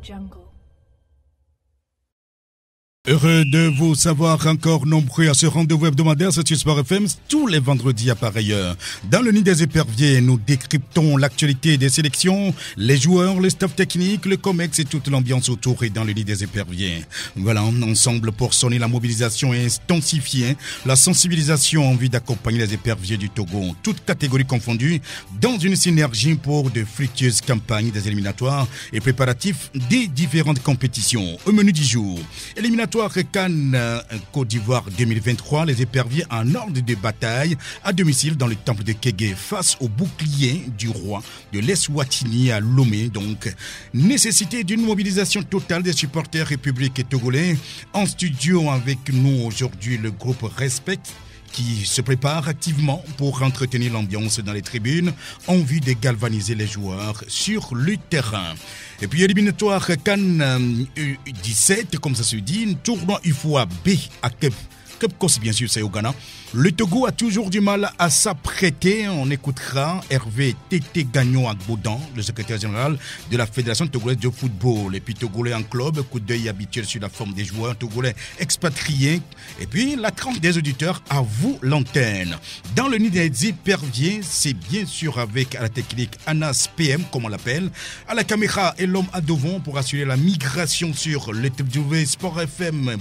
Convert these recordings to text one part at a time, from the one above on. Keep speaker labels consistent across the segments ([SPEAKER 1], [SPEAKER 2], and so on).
[SPEAKER 1] Jungle.
[SPEAKER 2] Heureux de vous savoir encore nombreux à ce rendez-vous hebdomadaire sur Sport FM tous les vendredis à pareille heure. Dans le nid des éperviers, nous décryptons l'actualité des sélections, les joueurs, le staff technique, le COMEX et toute l'ambiance autour et dans le nid des éperviers. Voilà, ensemble pour sonner la mobilisation et intensifier la sensibilisation en vue d'accompagner les éperviers du Togo, toutes catégories confondues, dans une synergie pour de fructueuses campagnes des éliminatoires et préparatifs des différentes compétitions. Au menu du jour, éliminatoire Cannes Côte d'Ivoire 2023, les éperviers en ordre de bataille à domicile dans le temple de Kégué face au bouclier du roi de l'Eswatini à Lomé. Donc, nécessité d'une mobilisation totale des supporters républicains et togolais. En studio avec nous aujourd'hui, le groupe Respect qui se prépare activement pour entretenir l'ambiance dans les tribunes en vue de galvaniser les joueurs sur le terrain. Et puis éliminatoire Cannes U17, comme ça se dit, tournoi UFOA B à Cape Coast, bien sûr, c'est au Ghana. Le Togo a toujours du mal à s'apprêter. On écoutera Hervé Tété Gagnon Agboudan, le secrétaire général de la Fédération togolaise de football. Et puis Togolais en club, coup d'œil habituel sur la forme des joueurs togolais expatriés. Et puis la tranche des auditeurs, à vous l'antenne. Dans le nid des éperviers, c'est bien sûr avec à la technique Anas PM, comme on l'appelle, à la caméra et l'homme à devant pour assurer la migration sur le W Sport FM.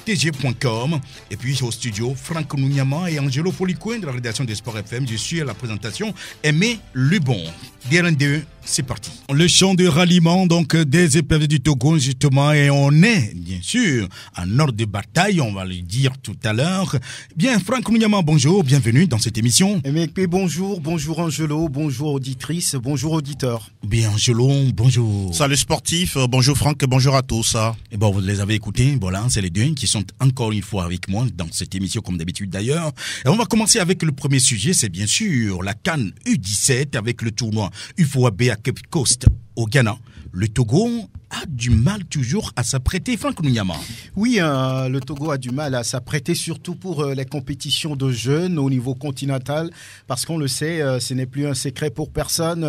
[SPEAKER 2] TG.com. Et puis au studio, Franck Nouniama et Angelo Policoin de la rédaction des Sport FM. Je suis à la présentation Aimé Lubon. DRN2, c'est parti. Le champ de ralliement donc des éperviers du Togo justement, et on est bien sûr en ordre de bataille, on va le dire tout à l'heure. Bien, Franck Nouniama, bonjour, bienvenue dans cette émission.
[SPEAKER 3] Aimé, bonjour Angelo, bonjour auditrice, bonjour auditeur.
[SPEAKER 2] Bien, Angelo, bonjour.
[SPEAKER 4] Salut sportif, bonjour Franck, bonjour à tous.
[SPEAKER 2] Et bon, vous les avez écoutés, voilà, c'est les deux qui sont encore une fois avec moi dans cette émission comme d'habitude d'ailleurs. Et on va commencer avec le premier sujet, c'est bien sûr la Cannes U17 avec le tournoi UFOA B à Cape Coast au Ghana. Le Togo a du mal toujours à s'apprêter, Franck Nouniama.
[SPEAKER 3] Oui, le Togo a du mal à s'apprêter, surtout pour les compétitions de jeunes au niveau continental, parce qu'on le sait, ce n'est plus un secret pour personne.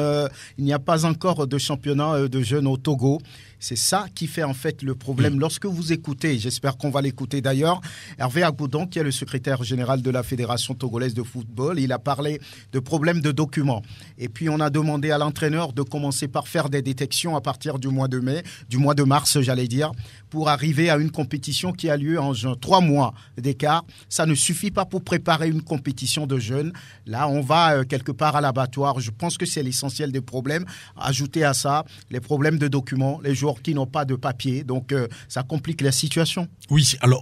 [SPEAKER 3] Il n'y a pas encore de championnat de jeunes au Togo. C'est ça qui fait en fait le problème. Lorsque vous écoutez, j'espère qu'on va l'écouter d'ailleurs, Hervé Agboudan, qui est le secrétaire général de la Fédération togolaise de football, il a parlé de problèmes de documents. Et puis on a demandé à l'entraîneur de commencer par faire des détections à partir du mois de mai, du mois de mars, j'allais dire, pour arriver à une compétition qui a lieu en 3 mois d'écart. Ça ne suffit pas pour préparer une compétition de jeunes. Là, on va quelque part à l'abattoir. Je pense que c'est l'essentiel des problèmes. Ajouter à ça les problèmes de documents, les joueurs qui n'ont pas de papier. Donc, ça complique la situation.
[SPEAKER 2] Oui, alors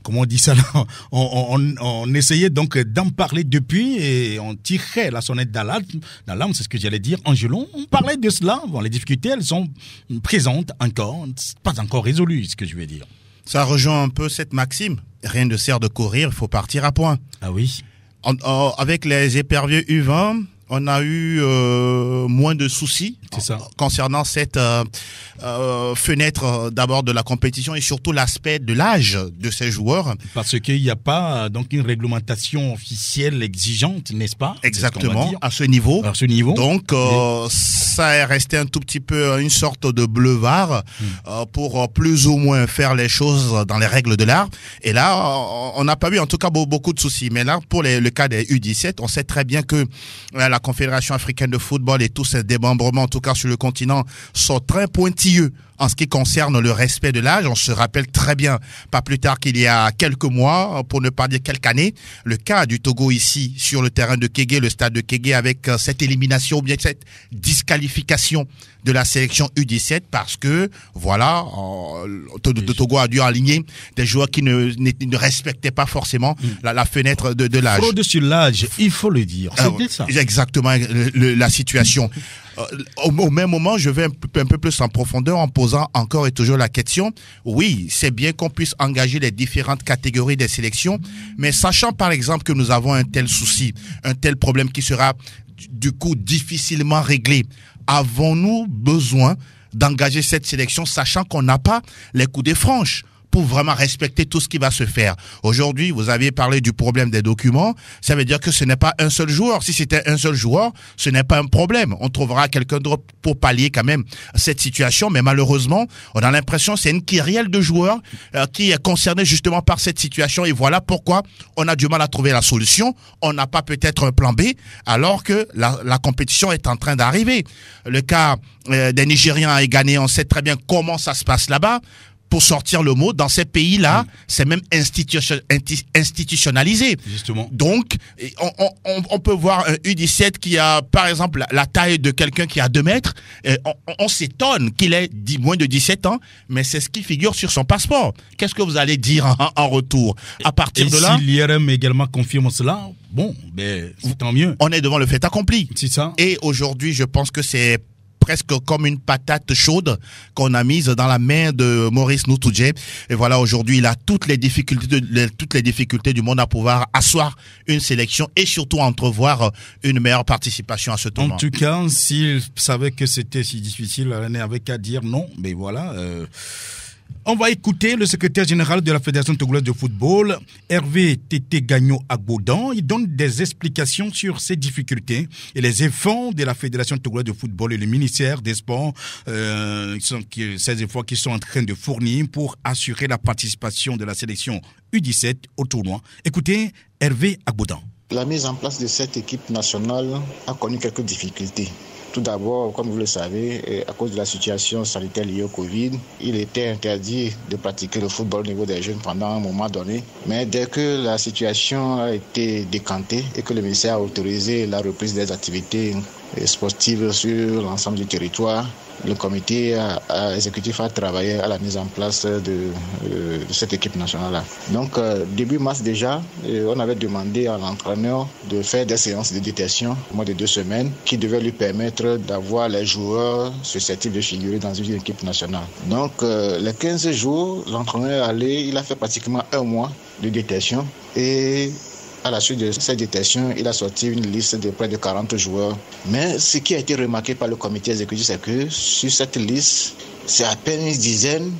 [SPEAKER 2] comment on dit ça là, on essayait donc d'en parler depuis et on tirait la sonnette d'alarme, c'est ce que j'allais dire. Angelo, on parlait de cela. Bon, les difficultés, elles sont présentes encore, pas encore résolues, ce que je veux dire.
[SPEAKER 4] Ça rejoint un peu cette maxime. Rien ne sert de courir, il faut partir à point.
[SPEAKER 2] Ah oui.
[SPEAKER 4] Avec les éperviers U20, on a eu moins de soucis concernant cette fenêtre d'abord de la compétition et surtout l'aspect de l'âge de ces joueurs.
[SPEAKER 2] Parce qu'il n'y a pas donc une réglementation officielle exigeante, n'est-ce pas?
[SPEAKER 4] Exactement, à ce niveau. Donc, ça est resté un tout petit peu une sorte de bleuvard pour plus ou moins faire les choses dans les règles de l'art. Et là, on n'a pas eu en tout cas beaucoup de soucis. Mais là, pour le cas des U17, on sait très bien que la Confédération africaine de football et tous ses démembrements, en tout cas sur le continent, sont très pointilleux en ce qui concerne le respect de l'âge. On se rappelle très bien, pas plus tard qu'il y a quelques mois, pour ne pas dire quelques années, le cas du Togo ici, sur le terrain de Kégué, le stade de Kégué, avec cette élimination, ou bien cette disqualification de la sélection U17, parce que, voilà, le Togo a dû aligner des joueurs qui ne respectaient pas forcément la fenêtre de l'âge.
[SPEAKER 2] Fraude sur l'âge, il faut le dire. C'est bien ça.
[SPEAKER 4] Exactement, la situation. Au même moment, je vais un peu plus en profondeur en posant encore et toujours la question. Oui, c'est bien qu'on puisse engager les différentes catégories des sélections, mais sachant par exemple que nous avons un tel souci, un tel problème qui sera du coup difficilement réglé, avons-nous besoin d'engager cette sélection sachant qu'on n'a pas les coudées franches pour vraiment respecter tout ce qui va se faire. Aujourd'hui, vous aviez parlé du problème des documents. Ça veut dire que ce n'est pas un seul joueur. Si c'était un seul joueur, ce n'est pas un problème. On trouvera quelqu'un d'autre pour pallier quand même cette situation. Mais malheureusement, on a l'impression que c'est une kyrielle de joueurs qui est concernée justement par cette situation. Et voilà pourquoi on a du mal à trouver la solution. On n'a pas peut-être un plan B, alors que la compétition est en train d'arriver. Le cas des Nigériens et Ghanéens, on sait très bien comment ça se passe là-bas. Pour sortir le mot, dans ces pays-là, c'est même institutionnalisé.
[SPEAKER 2] Justement.
[SPEAKER 4] Donc, on peut voir un U17 qui a, par exemple, la taille de quelqu'un qui a 2 mètres. On s'étonne qu'il ait moins de 17 ans, mais c'est ce qui figure sur son passeport. Qu'est-ce que vous allez dire en retour? À partir de là...
[SPEAKER 2] si l'IRM également confirme cela, bon, ben, c'est tant mieux.
[SPEAKER 4] On est devant le fait accompli.
[SPEAKER 2] C'est ça.
[SPEAKER 4] Et aujourd'hui, je pense que c'est presque comme une patate chaude qu'on a mise dans la main de Maurice Nutuje. Et voilà, aujourd'hui, il a toutes les difficultés du monde à pouvoir asseoir une sélection et surtout entrevoir une meilleure participation à ce tournoi.
[SPEAKER 2] En tout cas, s'il savait que c'était si difficile, il n'avait qu'à dire non. Mais voilà. On va écouter le secrétaire général de la Fédération togolaise de football, Hervé Tété Gagnon Agbodan. Il donne des explications sur ces difficultés et les efforts de la Fédération togolaise de football et le ministère des Sports, ces efforts qu'ils sont en train de fournir pour assurer la participation de la sélection U17 au tournoi. Écoutez Hervé Agbodan.
[SPEAKER 1] La mise en place de cette équipe nationale a connu quelques difficultés. Tout d'abord, comme vous le savez, à cause de la situation sanitaire liée au Covid, il était interdit de pratiquer le football au niveau des jeunes pendant un moment donné. Mais dès que la situation a été décantée et que le ministère a autorisé la reprise des activités sportives sur l'ensemble du territoire, le comité exécutif a travaillé à la mise en place de cette équipe nationale-là. Donc, début mars déjà, on avait demandé à l'entraîneur de faire des séances de détection au mois de 2 semaines qui devaient lui permettre d'avoir les joueurs susceptibles de figurer dans une équipe nationale. Donc, les 15 jours, l'entraîneur est allé, il a fait pratiquement 1 mois de détection et à la suite de cette détection, il a sorti une liste de près de 40 joueurs. Mais ce qui a été remarqué par le comité exécutif, c'est que sur cette liste, c'est à peine une dizaine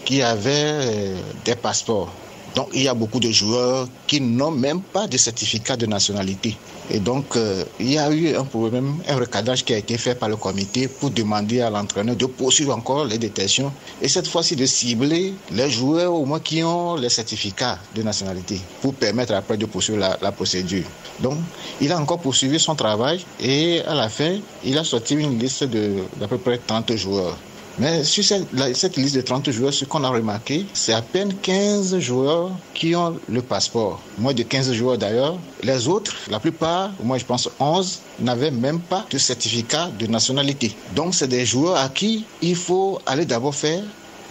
[SPEAKER 1] qui avaient des passeports. Donc il y a beaucoup de joueurs qui n'ont même pas de certificat de nationalité. Et donc il y a eu un problème, un recadrage qui a été fait par le comité pour demander à l'entraîneur de poursuivre encore les détentions et cette fois-ci de cibler les joueurs au moins qui ont les certificats de nationalité pour permettre après de poursuivre la procédure. Donc il a encore poursuivi son travail et à la fin, il a sorti une liste d'à peu près 30 joueurs. Mais sur cette liste de 30 joueurs, ce qu'on a remarqué, c'est à peine 15 joueurs qui ont le passeport. Moins de 15 joueurs d'ailleurs. Les autres, la plupart, moi je pense 11, n'avaient même pas de certificat de nationalité. Donc c'est des joueurs à qui il faut aller d'abord faire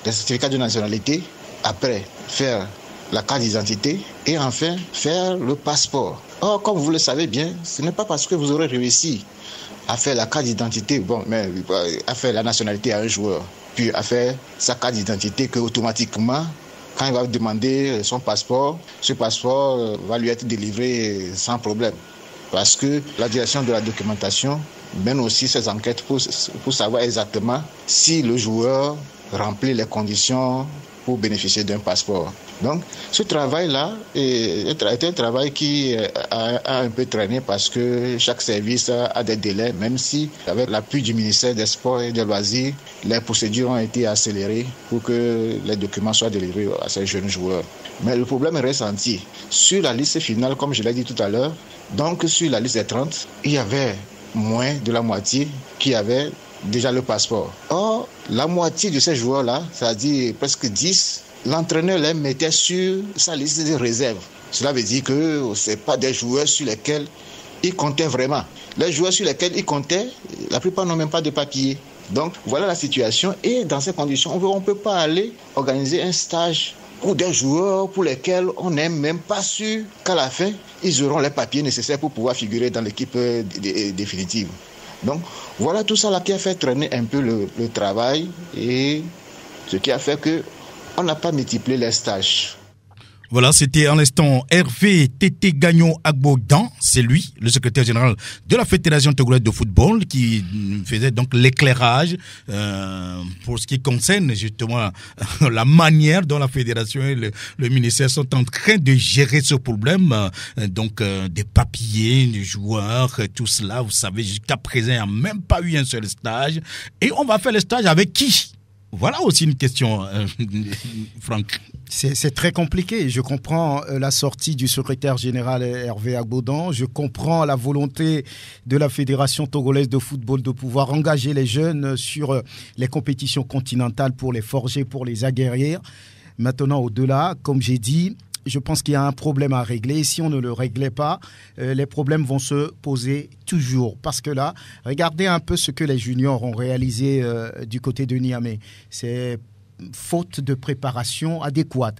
[SPEAKER 1] des certificats de nationalité, après faire la carte d'identité et enfin faire le passeport. Or, comme vous le savez bien, ce n'est pas parce que vous aurez réussi à faire la carte d'identité, mais à faire la nationalité à un joueur, puis à faire sa carte d'identité que automatiquement, quand il va demander son passeport, ce passeport va lui être délivré sans problème. Parce que la direction de la documentation mène aussi ses enquêtes pour savoir exactement si le joueur remplit les conditions pour bénéficier d'un passeport. Donc, ce travail-là est un travail qui a un peu traîné parce que chaque service a des délais, même si, avec l'appui du ministère des Sports et des Loisirs, les procédures ont été accélérées pour que les documents soient délivrés à ces jeunes joueurs. Mais le problème est ressenti. Sur la liste finale, comme je l'ai dit tout à l'heure, donc sur la liste des 30, il y avait moins de la moitié qui avaient déjà le passeport. Or, la moitié de ces joueurs-là, c'est-à-dire presque 10, l'entraîneur les mettait sur sa liste de réserve. Cela veut dire que ce n'est pas des joueurs sur lesquels il comptait vraiment. Les joueurs sur lesquels il comptait, la plupart n'ont même pas de papier. Donc, voilà la situation. Et dans ces conditions, on ne peut pas aller organiser un stage pour des joueurs pour lesquels on n'est même pas sûr qu'à la fin, ils auront les papiers nécessaires pour pouvoir figurer dans l'équipe définitive. Donc, voilà tout ça là qui a fait traîner un peu le travail et ce qui a fait qu'on n'a pas multiplié les stages.
[SPEAKER 2] Voilà, c'était en l'instant Hervé Tété Gagnon Agbodan, c'est lui, le secrétaire général de la Fédération togolaise de football, qui faisait donc l'éclairage pour ce qui concerne justement la manière dont la fédération et le ministère sont en train de gérer ce problème, donc des papiers, des joueurs, tout cela, vous savez, jusqu'à présent, il n'y a même pas eu un seul stage, et on va faire le stage avec qui? Voilà aussi une question, Franck.
[SPEAKER 3] C'est très compliqué. Je comprends la sortie du secrétaire général Hervé Agbodan. Je comprends la volonté de la Fédération togolaise de football de pouvoir engager les jeunes sur les compétitions continentales pour les forger, pour les aguerrir. Maintenant, au-delà, comme j'ai dit, je pense qu'il y a un problème à régler. Si on ne le réglait pas, les problèmes vont se poser toujours. Parce que là, regardez un peu ce que les juniors ont réalisé du côté de Niamey. C'est faute de préparation adéquate.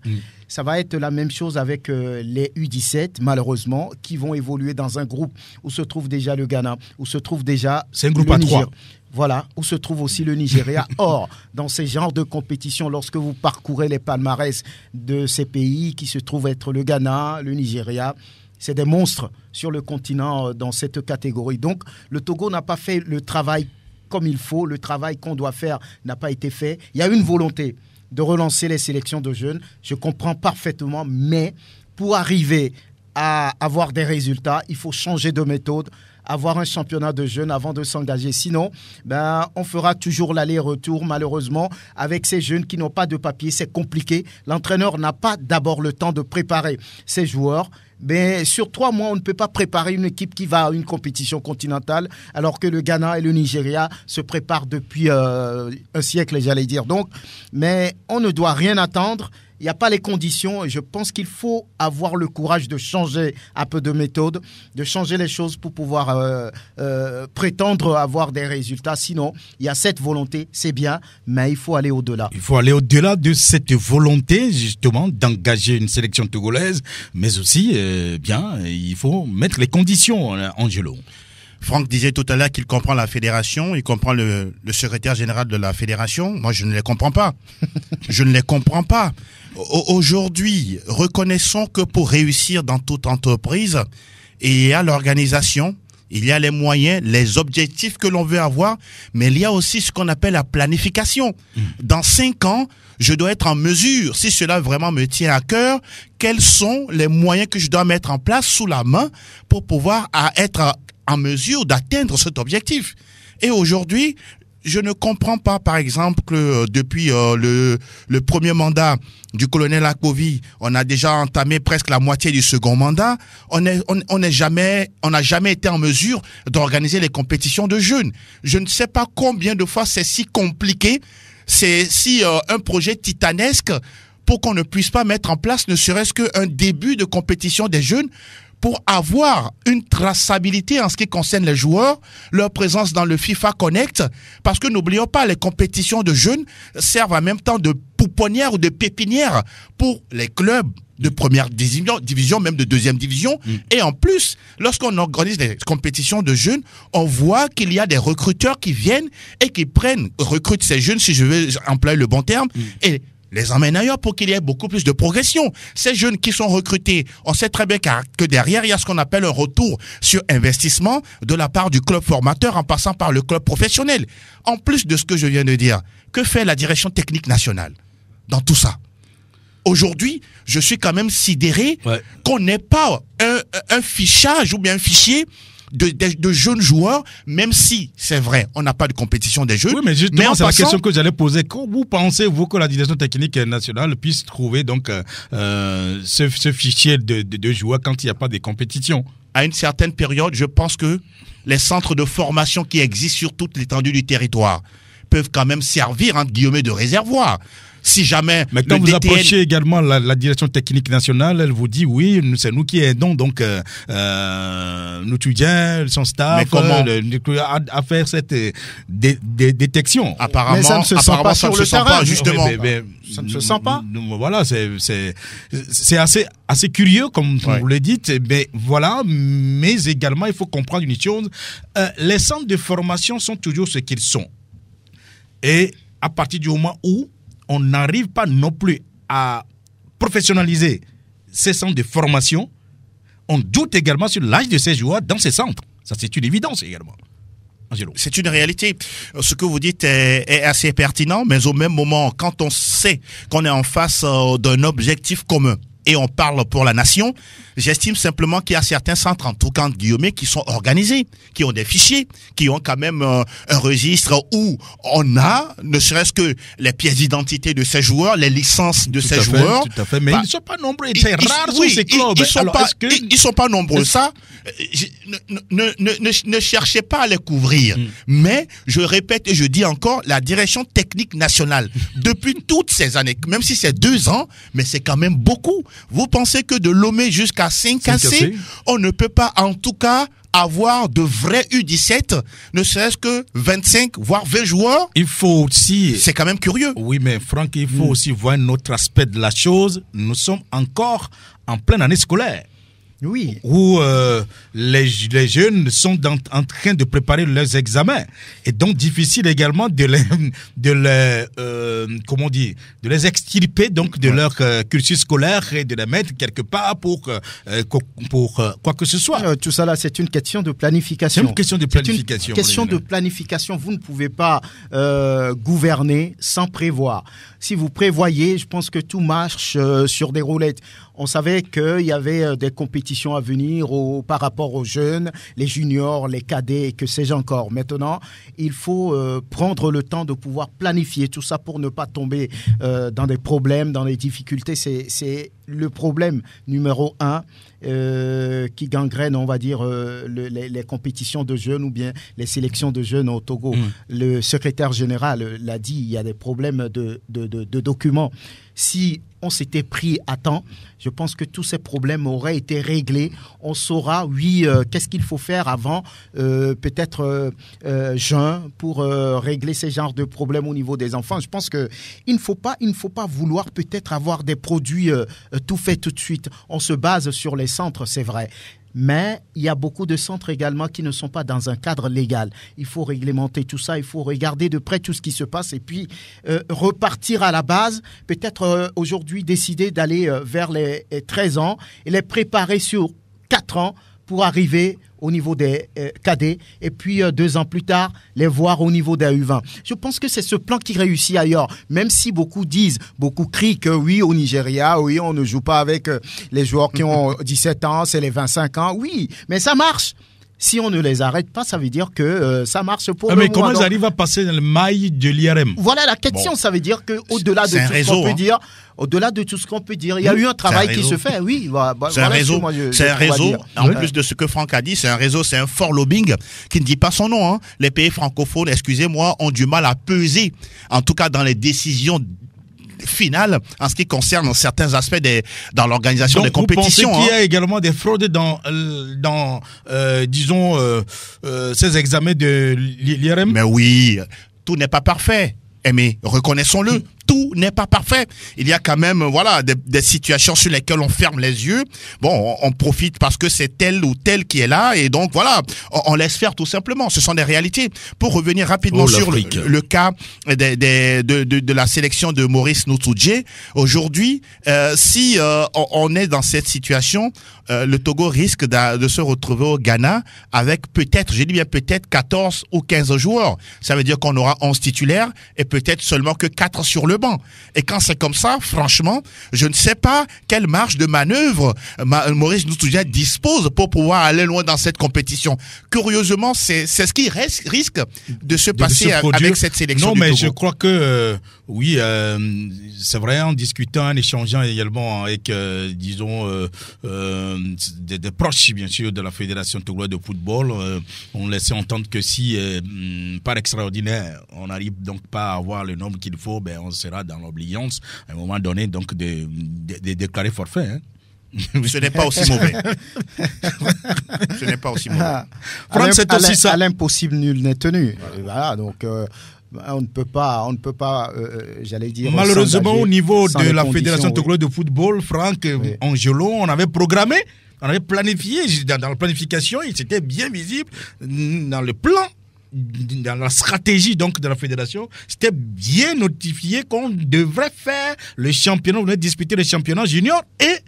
[SPEAKER 3] Ça va être la même chose avec les U17, malheureusement, qui vont évoluer dans un groupe où se trouve déjà le Ghana, où se trouve déjà
[SPEAKER 2] c'est un groupe à 3.
[SPEAKER 3] Voilà, où se trouve aussi le Nigeria. Or, dans ces genres de compétitions, lorsque vous parcourez les palmarès de ces pays qui se trouvent être le Ghana, le Nigeria, c'est des monstres sur le continent dans cette catégorie. Donc, le Togo n'a pas fait le travail comme il faut. Le travail qu'on doit faire n'a pas été fait. Il y a une volonté de relancer les sélections de jeunes. Je comprends parfaitement, mais pour arriver à avoir des résultats, il faut changer de méthode, avoir un championnat de jeunes avant de s'engager. Sinon, on fera toujours l'aller-retour, malheureusement, avec ces jeunes qui n'ont pas de papier. C'est compliqué. L'entraîneur n'a pas d'abord le temps de préparer ses joueurs. Mais sur 3 mois, on ne peut pas préparer une équipe qui va à une compétition continentale, alors que le Ghana et le Nigeria se préparent depuis un siècle, j'allais dire. Donc, mais on ne doit rien attendre. Il n'y a pas les conditions et je pense qu'il faut avoir le courage de changer un peu de méthode, de changer les choses pour pouvoir prétendre avoir des résultats. Sinon, il y a cette volonté, c'est bien, mais il faut aller au-delà.
[SPEAKER 2] Il faut aller au-delà de cette volonté, justement, d'engager une sélection togolaise, mais aussi, il faut mettre les conditions, Angelo.
[SPEAKER 4] Franck disait tout à l'heure qu'il comprend la fédération, il comprend le secrétaire général de la fédération. Moi, je ne les comprends pas. Je ne les comprends pas. Aujourd'hui, reconnaissons que pour réussir dans toute entreprise, il y a l'organisation, il y a les moyens, les objectifs que l'on veut avoir, mais il y a aussi ce qu'on appelle la planification. Dans 5 ans, je dois être en mesure, si cela vraiment me tient à cœur, quels sont les moyens que je dois mettre en place sous la main pour pouvoir être en mesure d'atteindre cet objectif. Et aujourd'hui, je ne comprends pas, par exemple, que depuis le premier mandat du colonel Akovi, on a déjà entamé presque la moitié du second mandat. On n'a jamais été en mesure d'organiser les compétitions de jeunes. Je ne sais pas combien de fois c'est si compliqué, c'est si un projet titanesque pour qu'on ne puisse pas mettre en place ne serait-ce qu'un début de compétition des jeunes, pour avoir une traçabilité en ce qui concerne les joueurs, leur présence dans le FIFA Connect, parce que n'oublions pas, les compétitions de jeunes servent en même temps de pouponnière ou de pépinière pour les clubs de première division, même de deuxième division. Et en plus, lorsqu'on organise des compétitions de jeunes, on voit qu'il y a des recruteurs qui viennent et qui recrutent ces jeunes, si je veux employer le bon terme, et les emmènent ailleurs pour qu'il y ait beaucoup plus de progression. Ces jeunes qui sont recrutés, on sait très bien que derrière, il y a ce qu'on appelle un retour sur investissement de la part du club formateur en passant par le club professionnel. En plus de ce que je viens de dire, que fait la direction technique nationale dans tout ça? Aujourd'hui, je suis quand même sidéré qu'on n'ait pas un fichage ou bien un fichier de jeunes joueurs, même si, c'est vrai, on n'a pas de compétition des jeunes.
[SPEAKER 2] Oui, mais justement, c'est la question que j'allais poser. Comment pensez-vous que la direction technique nationale puisse trouver donc ce fichier de joueurs quand il n'y a pas de compétition?
[SPEAKER 4] À une certaine période, je pense que les centres de formation qui existent sur toute l'étendue du territoire peuvent quand même servir, entre guillemets, de réservoir. Si jamais.
[SPEAKER 2] Mais quand vous approchez également la direction technique nationale, elle vous dit oui, c'est nous qui aidons donc nos étudiants, son staff, à faire cette détection.
[SPEAKER 3] Apparemment, mais ça ne se sent pas sur le terrain,
[SPEAKER 4] justement.
[SPEAKER 3] Ça ne se sent pas.
[SPEAKER 2] Voilà, c'est assez curieux comme vous le dites, mais voilà. Mais également, il faut comprendre une chose. Les centres de formation sont toujours ce qu'ils sont. Et à partir du moment où on n'arrive pas non plus à professionnaliser ces centres de formation, on doute également sur l'âge de ces joueurs dans ces centres. Ça, c'est une évidence également. Angelo.
[SPEAKER 4] C'est une réalité. Ce que vous dites est assez pertinent, mais au même moment, quand on sait qu'on est en face d'un objectif commun, et on parle pour la nation, j'estime simplement qu'il y a certains centres, en tout cas entre guillemets, qui sont organisés, qui ont des fichiers, qui ont quand même un registre où on a, ne serait-ce que les pièces d'identité de ces joueurs, les licences de ces joueurs.
[SPEAKER 2] Tout à fait, mais ils ne sont pas nombreux, c'est rare sur ces clubs.
[SPEAKER 4] Ils sont pas nombreux, ça, ne cherchez pas à les couvrir. Mais, je répète et je dis encore, la direction technique nationale, depuis toutes ces années, même si c'est 2 ans, mais c'est quand même beaucoup. Vous pensez que de Lomé jusqu'à Saint-Cassé, on ne peut pas en tout cas avoir de vrais U17, ne serait-ce que 25, voire 20 joueurs?
[SPEAKER 2] Il faut aussi...
[SPEAKER 4] C'est quand même curieux.
[SPEAKER 2] Oui, mais Franck, il faut aussi voir un autre aspect de la chose. Nous sommes encore en pleine année scolaire.
[SPEAKER 3] Oui.
[SPEAKER 2] Où les jeunes sont en train de préparer leurs examens. Et donc, difficile également de les extirper donc, de leur cursus scolaire et de les mettre quelque part pour quoi que ce soit.
[SPEAKER 3] Tout ça là, c'est une question de planification.
[SPEAKER 2] C'est une question de planification.
[SPEAKER 3] C'est une question de planification. Vous ne pouvez pas gouverner sans prévoir. Si vous prévoyez, je pense que tout marche sur des roulettes. On savait qu'il y avait des compétitions à venir par rapport aux jeunes, les juniors, les cadets, que sais-je encore. Maintenant, il faut prendre le temps de pouvoir planifier tout ça pour ne pas tomber dans des problèmes, dans des difficultés. C'est le problème numéro 1 qui gangrène, on va dire, les compétitions de jeunes ou bien les sélections de jeunes au Togo. Le secrétaire général l'a dit, il y a des problèmes de documents. Si on s'était pris à temps, je pense que tous ces problèmes auraient été réglés. On saura, oui, qu'est-ce qu'il faut faire avant, peut-être juin, pour régler ces genres de problèmes au niveau des enfants. Je pense qu'il ne faut pas vouloir peut-être avoir des produits tout faits tout de suite. On se base sur les centres, c'est vrai. Mais il y a beaucoup de centres également qui ne sont pas dans un cadre légal. Il faut réglementer tout ça, il faut regarder de près tout ce qui se passe et puis repartir à la base. Peut-être aujourd'hui décider d'aller vers les 13 ans et les préparer sur 4 ans pour arriver au niveau des cadets et puis 2 ans plus tard, les voir au niveau des U20. Je pense que c'est ce plan qui réussit ailleurs, même si beaucoup crient que oui, au Nigeria, oui, on ne joue pas avec les joueurs qui ont 17 ans, c'est les 25 ans, oui, mais ça marche. Si on ne les arrête pas, ça veut dire que ça marche pour le
[SPEAKER 2] mais comment ils arrivent à passer dans le mail de l'IRM?
[SPEAKER 3] Voilà la question. Ça veut dire qu'au-delà de tout ce qu'on peut dire, au-delà de tout ce qu'on peut dire, il y a eu un travail qui se fait. Oui,
[SPEAKER 4] c'est un réseau. C'est un réseau. En plus de ce que Franck a dit, c'est un réseau, c'est un fort lobbying qui ne dit pas son nom. Les pays francophones, excusez-moi, ont du mal à peser, en tout cas dans les décisions finale en ce qui concerne certains aspects dans l'organisation des compétitions.
[SPEAKER 2] Donc vous pensez qu'il y a également des fraudes dans ces examens de l'IRM?
[SPEAKER 4] Mais oui, tout n'est pas parfait. Mais reconnaissons-le, tout n'est pas parfait. Il y a quand même des situations sur lesquelles on ferme les yeux. Bon, on profite parce que c'est tel ou tel qui est là et donc voilà, on laisse faire tout simplement. Ce sont des réalités. Pour revenir rapidement sur le cas de la sélection de Maurice Nutsoudjé, aujourd'hui, si on est dans cette situation, le Togo risque de se retrouver au Ghana avec peut-être, je dis bien peut-être 14 ou 15 joueurs. Ça veut dire qu'on aura 11 titulaires et peut-être seulement que 4 sur le banc. Et quand c'est comme ça, franchement, je ne sais pas quelle marge de manœuvre Maurice Nutsoudjé dispose pour pouvoir aller loin dans cette compétition. Curieusement, c'est ce qui risque de se passer avec cette sélection du Togo.
[SPEAKER 2] Non, mais je crois que oui, c'est vrai, en discutant, en échangeant également avec, disons, des proches, bien sûr, de la Fédération togolaise de football, on laissait entendre que si, par extraordinaire, on n'arrive donc pas à avoir le nombre qu'il faut, ben on sera dans l'obligation, à un moment donné, donc de déclarer forfait.
[SPEAKER 4] Ce n'est pas aussi mauvais. Ce n'est pas aussi mauvais.
[SPEAKER 3] Franck, c'est aussi ça. À l'impossible, nul n'est tenu. Voilà, donc... on ne peut pas, j'allais dire...
[SPEAKER 2] Malheureusement, au niveau de la Fédération togolaise de football, Franck, Angelo, on avait programmé, on avait planifié, dans la planification, il c'était bien visible, dans le plan, dans la stratégie donc de la fédération, c'était bien notifié qu'on devrait faire le championnat, on devrait disputer le championnat junior et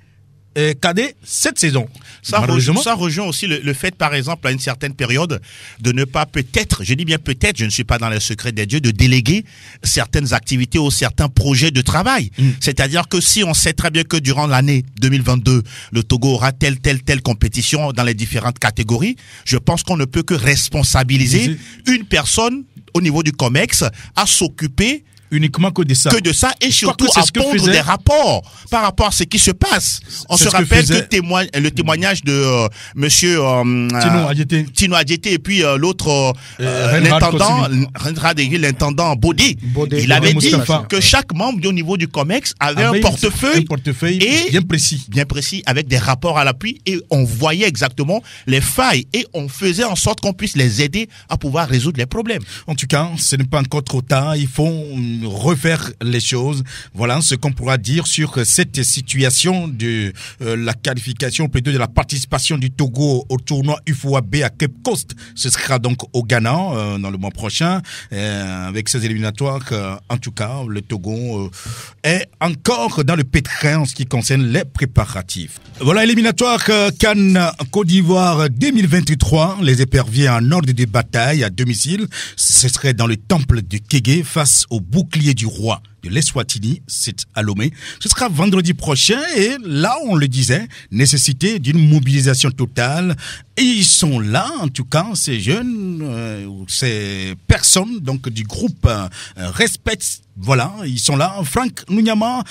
[SPEAKER 2] cadets cette saison.
[SPEAKER 4] Ça rejoint aussi le fait, par exemple, à une certaine période, de ne pas peut-être, je dis bien peut-être, je ne suis pas dans le secret des dieux, de déléguer certaines activités ou certains projets de travail. C'est-à-dire que si on sait très bien que durant l'année 2022, le Togo aura telle compétition dans les différentes catégories, je pense qu'on ne peut que responsabiliser une personne au niveau du COMEX à s'occuper
[SPEAKER 2] uniquement que de ça.
[SPEAKER 4] Et surtout à pondre des rapports par rapport à ce qui se passe. On se rappelle que le témoignage de monsieur Tino Adjeté et puis l'autre l'intendant Bodé. Il avait dit que chaque membre au niveau du COMEX avait un portefeuille bien précis avec des rapports à l'appui, et on voyait exactement les failles et on faisait en sorte qu'on puisse les aider à pouvoir résoudre les problèmes.
[SPEAKER 2] En tout cas, ce n'est pas encore trop tard. Il faut refaire les choses. Voilà ce qu'on pourra dire sur cette situation de la qualification, plutôt de la participation du Togo au tournoi UFOA-B à Cape Coast. Ce sera donc au Ghana dans le mois prochain. Avec ces éliminatoires, en tout cas, le Togo est encore dans le pétrin en ce qui concerne les préparatifs. Voilà, éliminatoire CAN Côte d'Ivoire 2023. Les éperviers en ordre de bataille à domicile. Ce serait dans le temple de Kégué face au bouclier du roi de l'Eswatini, c'est à Lomé. Ce sera vendredi prochain et là, on le disait, nécessité d'une mobilisation totale. Et ils sont là, en tout cas, ces jeunes, ces personnes donc du groupe Respect. Voilà, ils sont là. Franck Nounyama,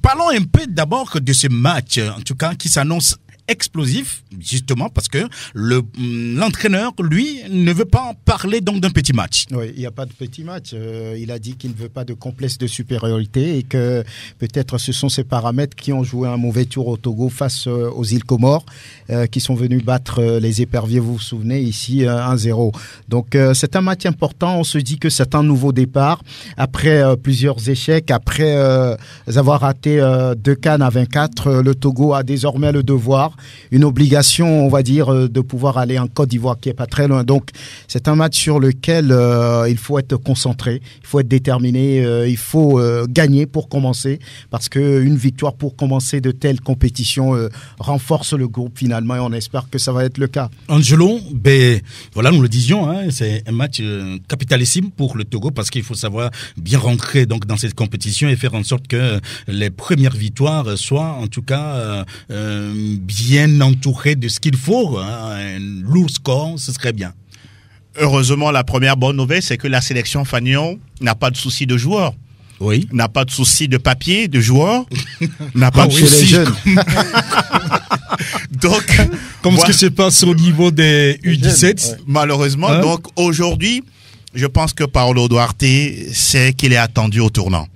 [SPEAKER 2] parlons un peu d'abord de ce match, en tout cas, qui s'annonce explosif, justement parce que l'entraîneur, lui, ne veut pas parler donc d'un petit match.
[SPEAKER 3] Oui, il n'y a pas de petit match. Il a dit qu'il ne veut pas de complexe de supériorité et que peut-être ce sont ces paramètres qui ont joué un mauvais tour au Togo face aux îles Comores, qui sont venus battre les éperviers, vous vous souvenez, ici 1-0. Donc c'est un match important. On se dit que c'est un nouveau départ après plusieurs échecs, après avoir raté 2 CAN à 24. Le Togo a désormais le devoir, une obligation, on va dire, de pouvoir aller en Côte d'Ivoire qui est pas très loin. Donc c'est un match sur lequel il faut être concentré, il faut être déterminé, il faut gagner pour commencer, parce qu'une victoire pour commencer de telles compétitions renforce le groupe finalement, et on espère que ça va être le cas.
[SPEAKER 2] Angelo, voilà, nous le disions, hein, c'est un match capitalissime pour le Togo, parce qu'il faut savoir bien rentrer donc dans cette compétition et faire en sorte que les premières victoires soient en tout cas bien entouré de ce qu'il faut, hein. Un lourd score, ce serait bien.
[SPEAKER 4] Heureusement, la première bonne nouvelle, c'est que la sélection Fagnon n'a pas de souci de joueurs.
[SPEAKER 2] Oui.
[SPEAKER 4] N'a pas de souci de papier, de joueurs. N'a pas de souci. Donc,
[SPEAKER 2] comme ce qui se passe au niveau des U17.
[SPEAKER 4] Malheureusement. Hein? Donc, aujourd'hui, je pense que Paolo Duarte sait qu'il est attendu au tournant.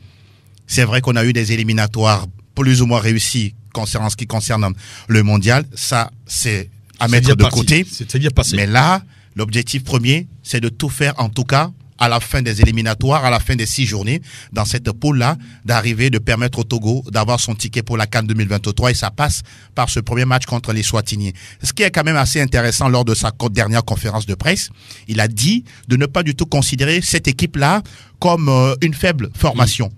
[SPEAKER 4] C'est vrai qu'on a eu des éliminatoires plus ou moins réussis concernant ce qui concerne le mondial. Ça, c'est à mettre de côté.
[SPEAKER 2] C'est bien passé.
[SPEAKER 4] Mais là, l'objectif premier, c'est de tout faire, en tout cas, à la fin des éliminatoires, à la fin des 6 journées, dans cette poule-là, d'arriver, de permettre au Togo d'avoir son ticket pour la CAN 2023, et ça passe par ce premier match contre les Swatiniens. Ce qui est quand même assez intéressant, lors de sa dernière conférence de presse, il a dit de ne pas du tout considérer cette équipe-là comme une faible formation.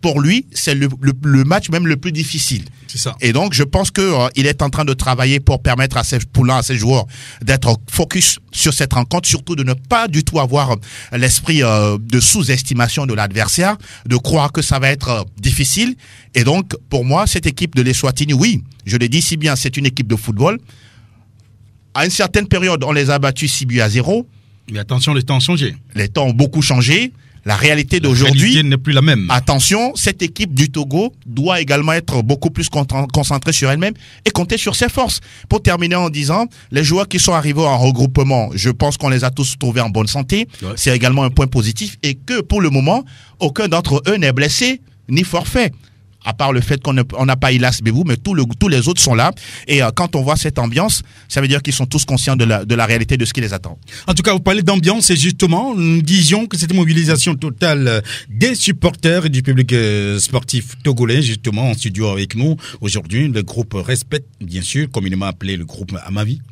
[SPEAKER 4] Pour lui, c'est le match même le plus difficile.
[SPEAKER 2] C'est ça.
[SPEAKER 4] Et donc, je pense que il est en train de travailler pour permettre à ces poulains, à ces joueurs, d'être focus sur cette rencontre, surtout de ne pas du tout avoir l'esprit de sous-estimation de l'adversaire, de croire que ça va être difficile. Et donc, pour moi, cette équipe de l'Eswatini, oui, je l'ai dit si bien, c'est une équipe de football. À une certaine période, on les a battus 6-0.
[SPEAKER 2] Mais attention, les temps ont changé.
[SPEAKER 4] Les temps ont beaucoup changé. La réalité d'aujourd'hui
[SPEAKER 2] n'est plus la même.
[SPEAKER 4] Attention, cette équipe du Togo doit également être beaucoup plus concentrée sur elle-même et compter sur ses forces. Pour terminer en disant, les joueurs qui sont arrivés en regroupement, je pense qu'on les a tous trouvés en bonne santé. Ouais. C'est également un point positif, et que pour le moment, aucun d'entre eux n'est blessé ni forfait. À part le fait qu'on n'a pas Ilas Bebou, mais tous les autres sont là. Et quand on voit cette ambiance, ça veut dire qu'ils sont tous conscients de la réalité de ce qui les attend.
[SPEAKER 2] En tout cas, vous parlez d'ambiance, et justement, nous disions que cette mobilisation totale des supporters et du public sportif togolais, justement, en studio avec nous aujourd'hui, le groupe Respect, bien sûr, communément appelé le groupe Amavi.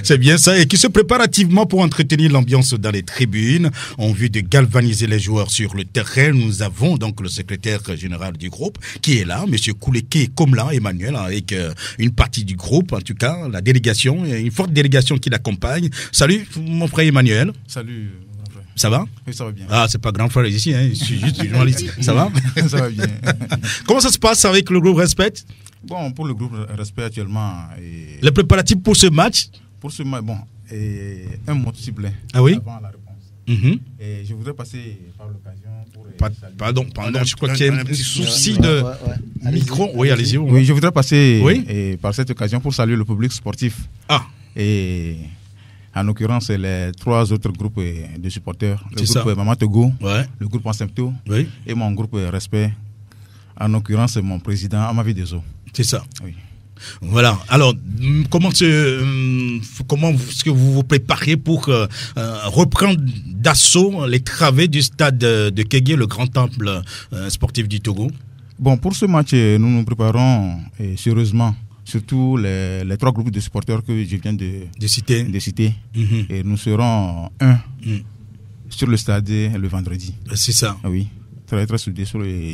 [SPEAKER 2] C'est bien ça, et qui se prépare activement pour entretenir l'ambiance dans les tribunes, en vue de galvaniser les joueurs sur le terrain, nous avons donc le secrétaire général du groupe qui est là, monsieur Kouleke Komla Emmanuel, avec une partie du groupe, en tout cas, la délégation, une forte délégation qui l'accompagne. Salut, mon frère Emmanuel.
[SPEAKER 5] Salut.
[SPEAKER 2] Ça va?
[SPEAKER 5] Oui, ça va bien.
[SPEAKER 2] Ah, c'est pas grand frère ici, hein. Je suis juste journaliste. Ça va?
[SPEAKER 5] Ça va bien.
[SPEAKER 2] Comment ça se passe avec le groupe Respect?
[SPEAKER 5] Bon, pour le groupe Respect actuellement...
[SPEAKER 2] Les préparatifs pour ce match?
[SPEAKER 5] Pour ce match, bon, un mot ciblé
[SPEAKER 2] avant
[SPEAKER 5] la réponse. Et je voudrais passer par l'occasion pour...
[SPEAKER 2] Pardon, je crois qu'il y a un petit souci de micro. Oui, allez-y.
[SPEAKER 5] Oui, je voudrais passer par cette occasion pour saluer le public sportif.
[SPEAKER 2] Ah.
[SPEAKER 5] Et... En l'occurrence, les 3 autres groupes de supporters. Le groupe Maman Togo, le groupe Ansempto et mon groupe Respect. En l'occurrence, mon président Amavi Dezo.
[SPEAKER 2] C'est ça.
[SPEAKER 5] Oui.
[SPEAKER 2] Voilà. Alors, comment est-ce que vous vous préparez pour reprendre d'assaut les travées du stade de Kégué, le grand temple sportif du Togo?
[SPEAKER 5] Bon, pour ce match, nous nous préparons sérieusement. Surtout les 3 groupes de supporters que je viens de citer. Et nous serons sur le stade le vendredi.
[SPEAKER 2] C'est ça.
[SPEAKER 5] Oui. Très, très soudés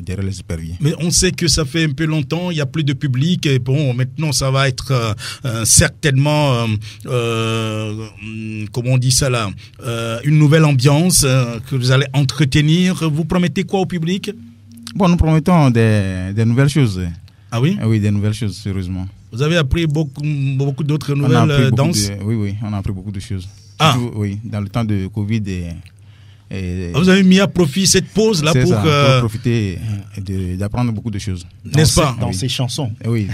[SPEAKER 5] derrière les éperviers.
[SPEAKER 2] Mais on sait que ça fait un peu longtemps, il n'y a plus de public. Et bon, maintenant, ça va être certainement, comment on dit ça là, une nouvelle ambiance que vous allez entretenir. Vous promettez quoi au public?
[SPEAKER 5] Bon, nous promettons des nouvelles choses.
[SPEAKER 2] Ah oui?
[SPEAKER 5] Oui, des nouvelles choses, sérieusement.
[SPEAKER 2] Vous avez appris beaucoup d'autres nouvelles danses?
[SPEAKER 5] Oui, on a appris beaucoup de choses. Surtout, oui, dans le temps de Covid.
[SPEAKER 2] Vous avez mis à profit cette pause-là pour
[SPEAKER 5] profiter d'apprendre beaucoup de choses.
[SPEAKER 2] N'est-ce pas?
[SPEAKER 3] Dans ces chansons.
[SPEAKER 5] Oui.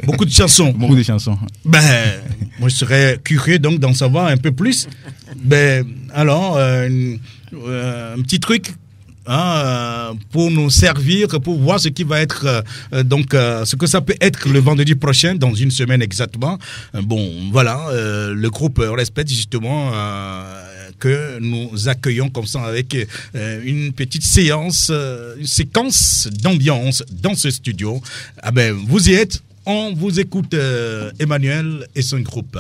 [SPEAKER 2] Beaucoup de chansons.
[SPEAKER 5] Beaucoup de chansons.
[SPEAKER 2] Ben, moi, je serais curieux donc d'en savoir un peu plus. Ben, alors, un petit truc. Pour nous servir, pour voir ce qui va être ce que ça peut être le vendredi prochain, dans une semaine exactement. Bon, voilà, le groupe Respect justement que nous accueillons comme ça avec une petite séance, une séquence d'ambiance dans ce studio. Ah ben, vous y êtes, on vous écoute Emmanuel et son groupe.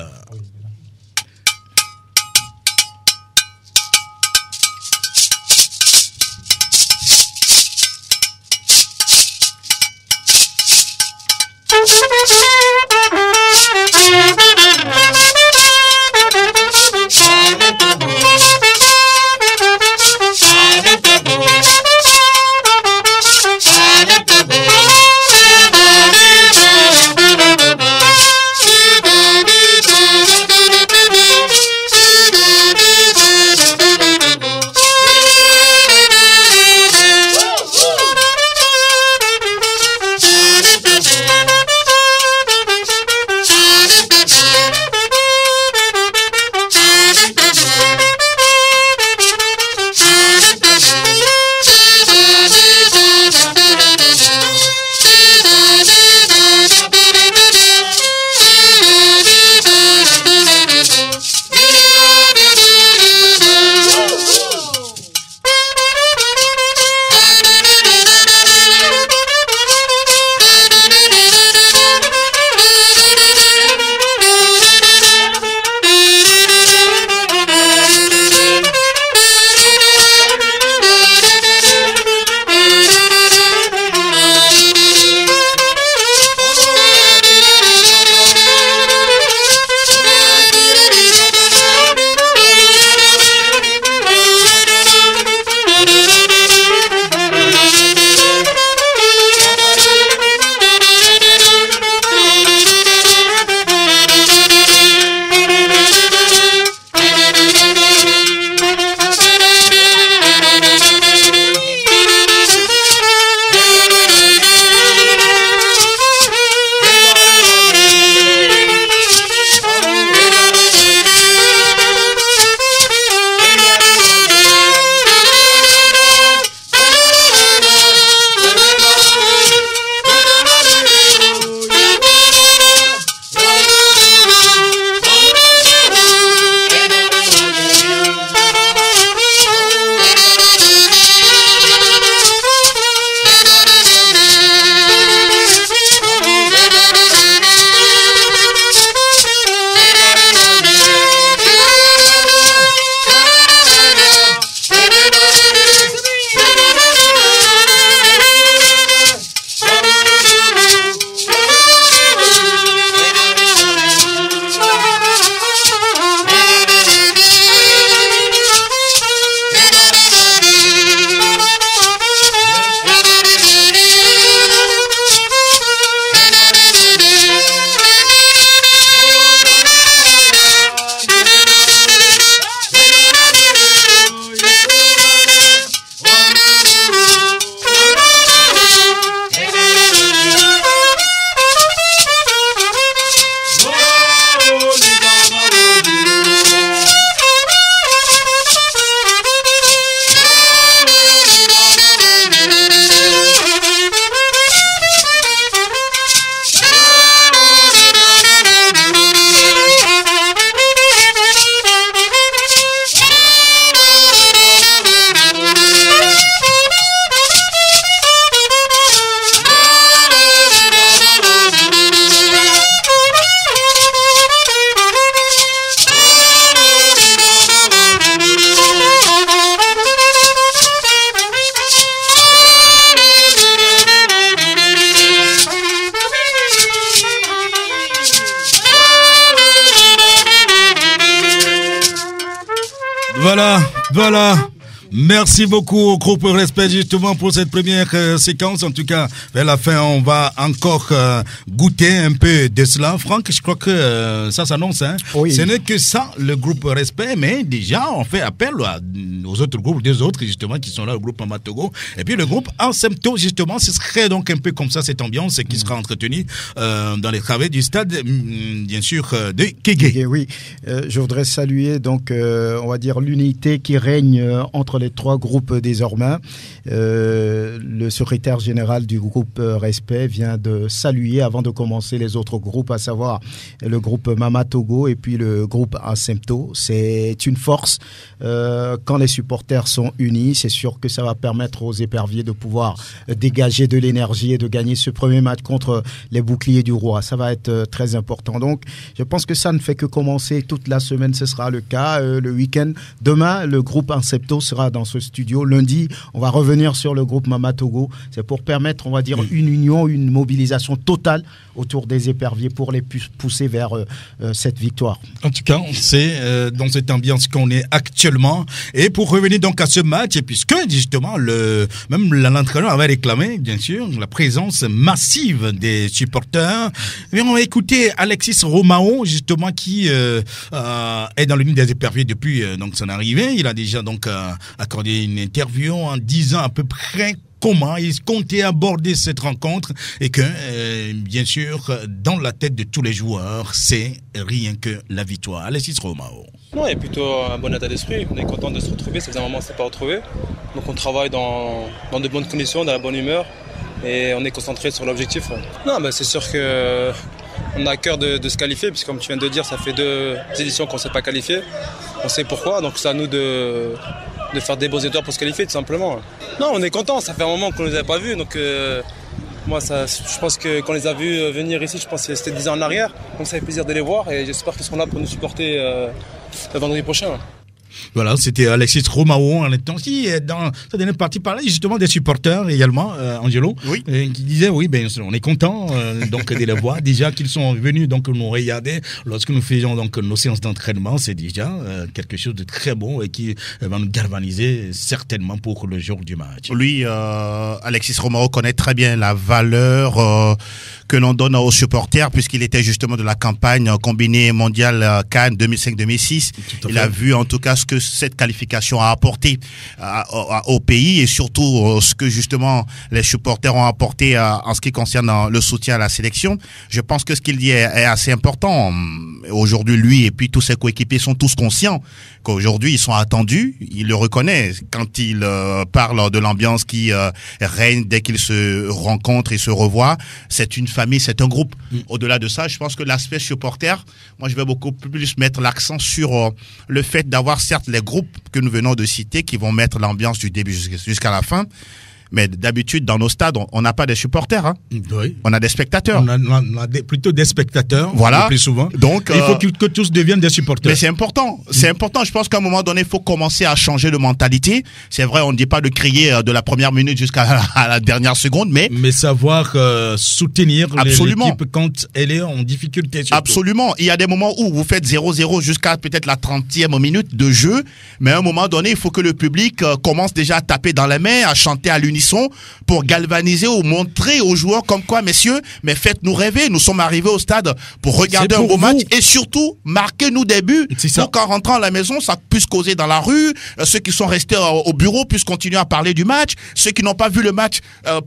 [SPEAKER 2] Voilà. Merci beaucoup au groupe Respect justement pour cette première séquence. En tout cas, vers la fin, on va encore goûter un peu de cela. Franck, je crois que ça s'annonce. Oui. Ce n'est que ça, le groupe Respect, mais déjà, on fait appel aux autres groupes, deux autres justement qui sont là, le groupe Mama Togo. Et puis le groupe Asympto, justement, ce serait donc un peu comme ça cette ambiance qui sera entretenue dans les travées du stade, bien sûr, de Kégué.
[SPEAKER 3] Oui, je voudrais saluer donc, on va dire, l'unité qui règne entre les trois groupes désormais. Le secrétaire général du groupe Respect vient de saluer avant de commencer les autres groupes, à savoir le groupe Mama Togo et puis le groupe Asympto. C'est une force. Quand les supporters sont unis, c'est sûr que ça va permettre aux éperviers de pouvoir dégager de l'énergie et de gagner ce premier match contre les boucliers du roi. Ça va être très important. Donc, je pense que ça ne fait que commencer toute la semaine. Ce sera le cas. Le week-end, demain, le groupe Asympto sera dans ce studio. Lundi, on va revenir sur le groupe Mama Togo. C'est pour permettre, on va dire, une union, une mobilisation totale autour des éperviers pour les pousser vers cette victoire.
[SPEAKER 2] En tout cas, c'est dans cette ambiance qu'on est actuellement. Et pour revenir donc à ce match, et puisque justement même l'entraîneur avait réclamé, bien sûr, la présence massive des supporters, et on va écouter Alexis Romao, justement, qui est dans l'unité des éperviers depuis donc son arrivée. Il a déjà donc accordé une interview en disant à peu près comment il comptait aborder cette rencontre et que, bien sûr, dans la tête de tous les joueurs, c'est rien que la victoire. Alexis Romao.
[SPEAKER 6] Non, il y a plutôt un bon état d'esprit. On est content de se retrouver. Ça faisait un moment qu'on ne s'est pas retrouvé. Donc on travaille dans de bonnes conditions, dans la bonne humeur et on est concentré sur l'objectif. Non, c'est sûr qu'on a à cœur de se qualifier, puisque comme tu viens de dire, ça fait 2 éditions qu'on ne s'est pas qualifié. On sait pourquoi, donc c'est à nous de faire des beaux étoiles pour se qualifier tout simplement. Non, on est content, ça fait un moment qu'on ne les avait pas vus, donc moi je pense que quand on les a vus venir ici, je pense que c'était 10 ans en arrière, donc ça fait plaisir de les voir et j'espère qu'ils seront là pour nous supporter le vendredi prochain.
[SPEAKER 2] Voilà, c'était Alexis Romao en étant qui dans sa dernière partie parlait justement des supporters également, Angelo, oui. Qui disait oui, on est content donc de les voir déjà qu'ils sont venus donc nous regarder lorsque nous faisions donc nos séances d'entraînement, c'est déjà quelque chose de très bon et qui va nous galvaniser certainement pour le jour du match.
[SPEAKER 4] Lui, Alexis Romao connaît très bien la valeur que l'on donne aux supporters puisqu'il était justement de la campagne combinée mondiale Cannes 2005-2006. Il a vu en tout cas ce que cette qualification a apporté au pays et surtout ce que justement les supporters ont apporté en ce qui concerne le soutien à la sélection. Je pense que ce qu'il dit est assez important. Aujourd'hui, lui et puis tous ses coéquipiers sont tous conscients qu'aujourd'hui ils sont attendus. Il le reconnaît quand il parle de l'ambiance qui règne dès qu'ils se rencontrent et se revoient. C'est une famille, c'est un groupe. Au-delà de ça, je pense que l'aspect supporter, moi je vais beaucoup plus mettre l'accent sur le fait d'avoir certes les groupes que nous venons de citer qui vont mettre l'ambiance du début jusqu'à la fin. Mais d'habitude, dans nos stades, on n'a pas des supporters. Hein. Oui. On a des spectateurs.
[SPEAKER 2] On a plutôt des spectateurs,
[SPEAKER 4] voilà.
[SPEAKER 2] Le plus souvent.
[SPEAKER 4] Donc,
[SPEAKER 2] il faut que tous deviennent des supporters.
[SPEAKER 4] Mais c'est important. C'est important. Je pense qu'à un moment donné, il faut commencer à changer de mentalité. C'est vrai, on ne dit pas de crier de la première minute jusqu'à la dernière seconde, mais
[SPEAKER 2] savoir soutenir l'équipe quand elle est en difficulté. Surtout.
[SPEAKER 4] Absolument. Il y a des moments où vous faites 0-0 jusqu'à peut-être la 30e minute de jeu, mais à un moment donné, il faut que le public commence déjà à taper dans les mains, à chanter à l'unisson pour galvaniser ou montrer aux joueurs comme quoi, messieurs, mais faites-nous rêver. Nous sommes arrivés au stade pour regarder un beau match et surtout marquez-nous des buts pour qu'en rentrant à la maison, ça puisse causer dans la rue. Ceux qui sont restés au bureau puissent continuer à parler du match. Ceux qui n'ont pas vu le match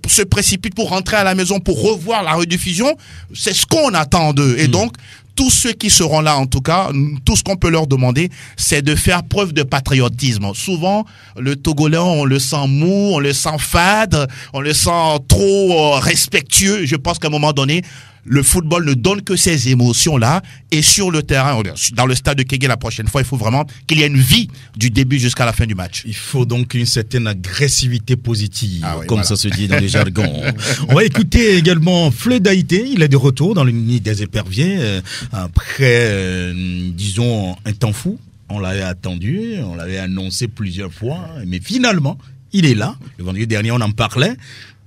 [SPEAKER 4] se précipitent pour rentrer à la maison pour revoir la rediffusion. C'est ce qu'on attend d'eux. Et donc, tous ceux qui seront là, en tout cas, tout ce qu'on peut leur demander, c'est de faire preuve de patriotisme. Souvent, le Togolais, on le sent mou, on le sent fade, on le sent trop respectueux. Je pense qu'à un moment donné, le football ne donne que ces émotions-là. Et sur le terrain, dans le stade de Kégué la prochaine fois, il faut vraiment qu'il y ait une vie du début jusqu'à la fin du match.
[SPEAKER 2] Il faut donc une certaine agressivité positive, comme ça se dit dans les jargons. On va écouter également Fleu d'Haïté. Il est de retour dans l'unité des éperviers après, disons, un temps fou. On l'avait attendu, on l'avait annoncé plusieurs fois, mais finalement, il est là. Le vendredi dernier, on en parlait.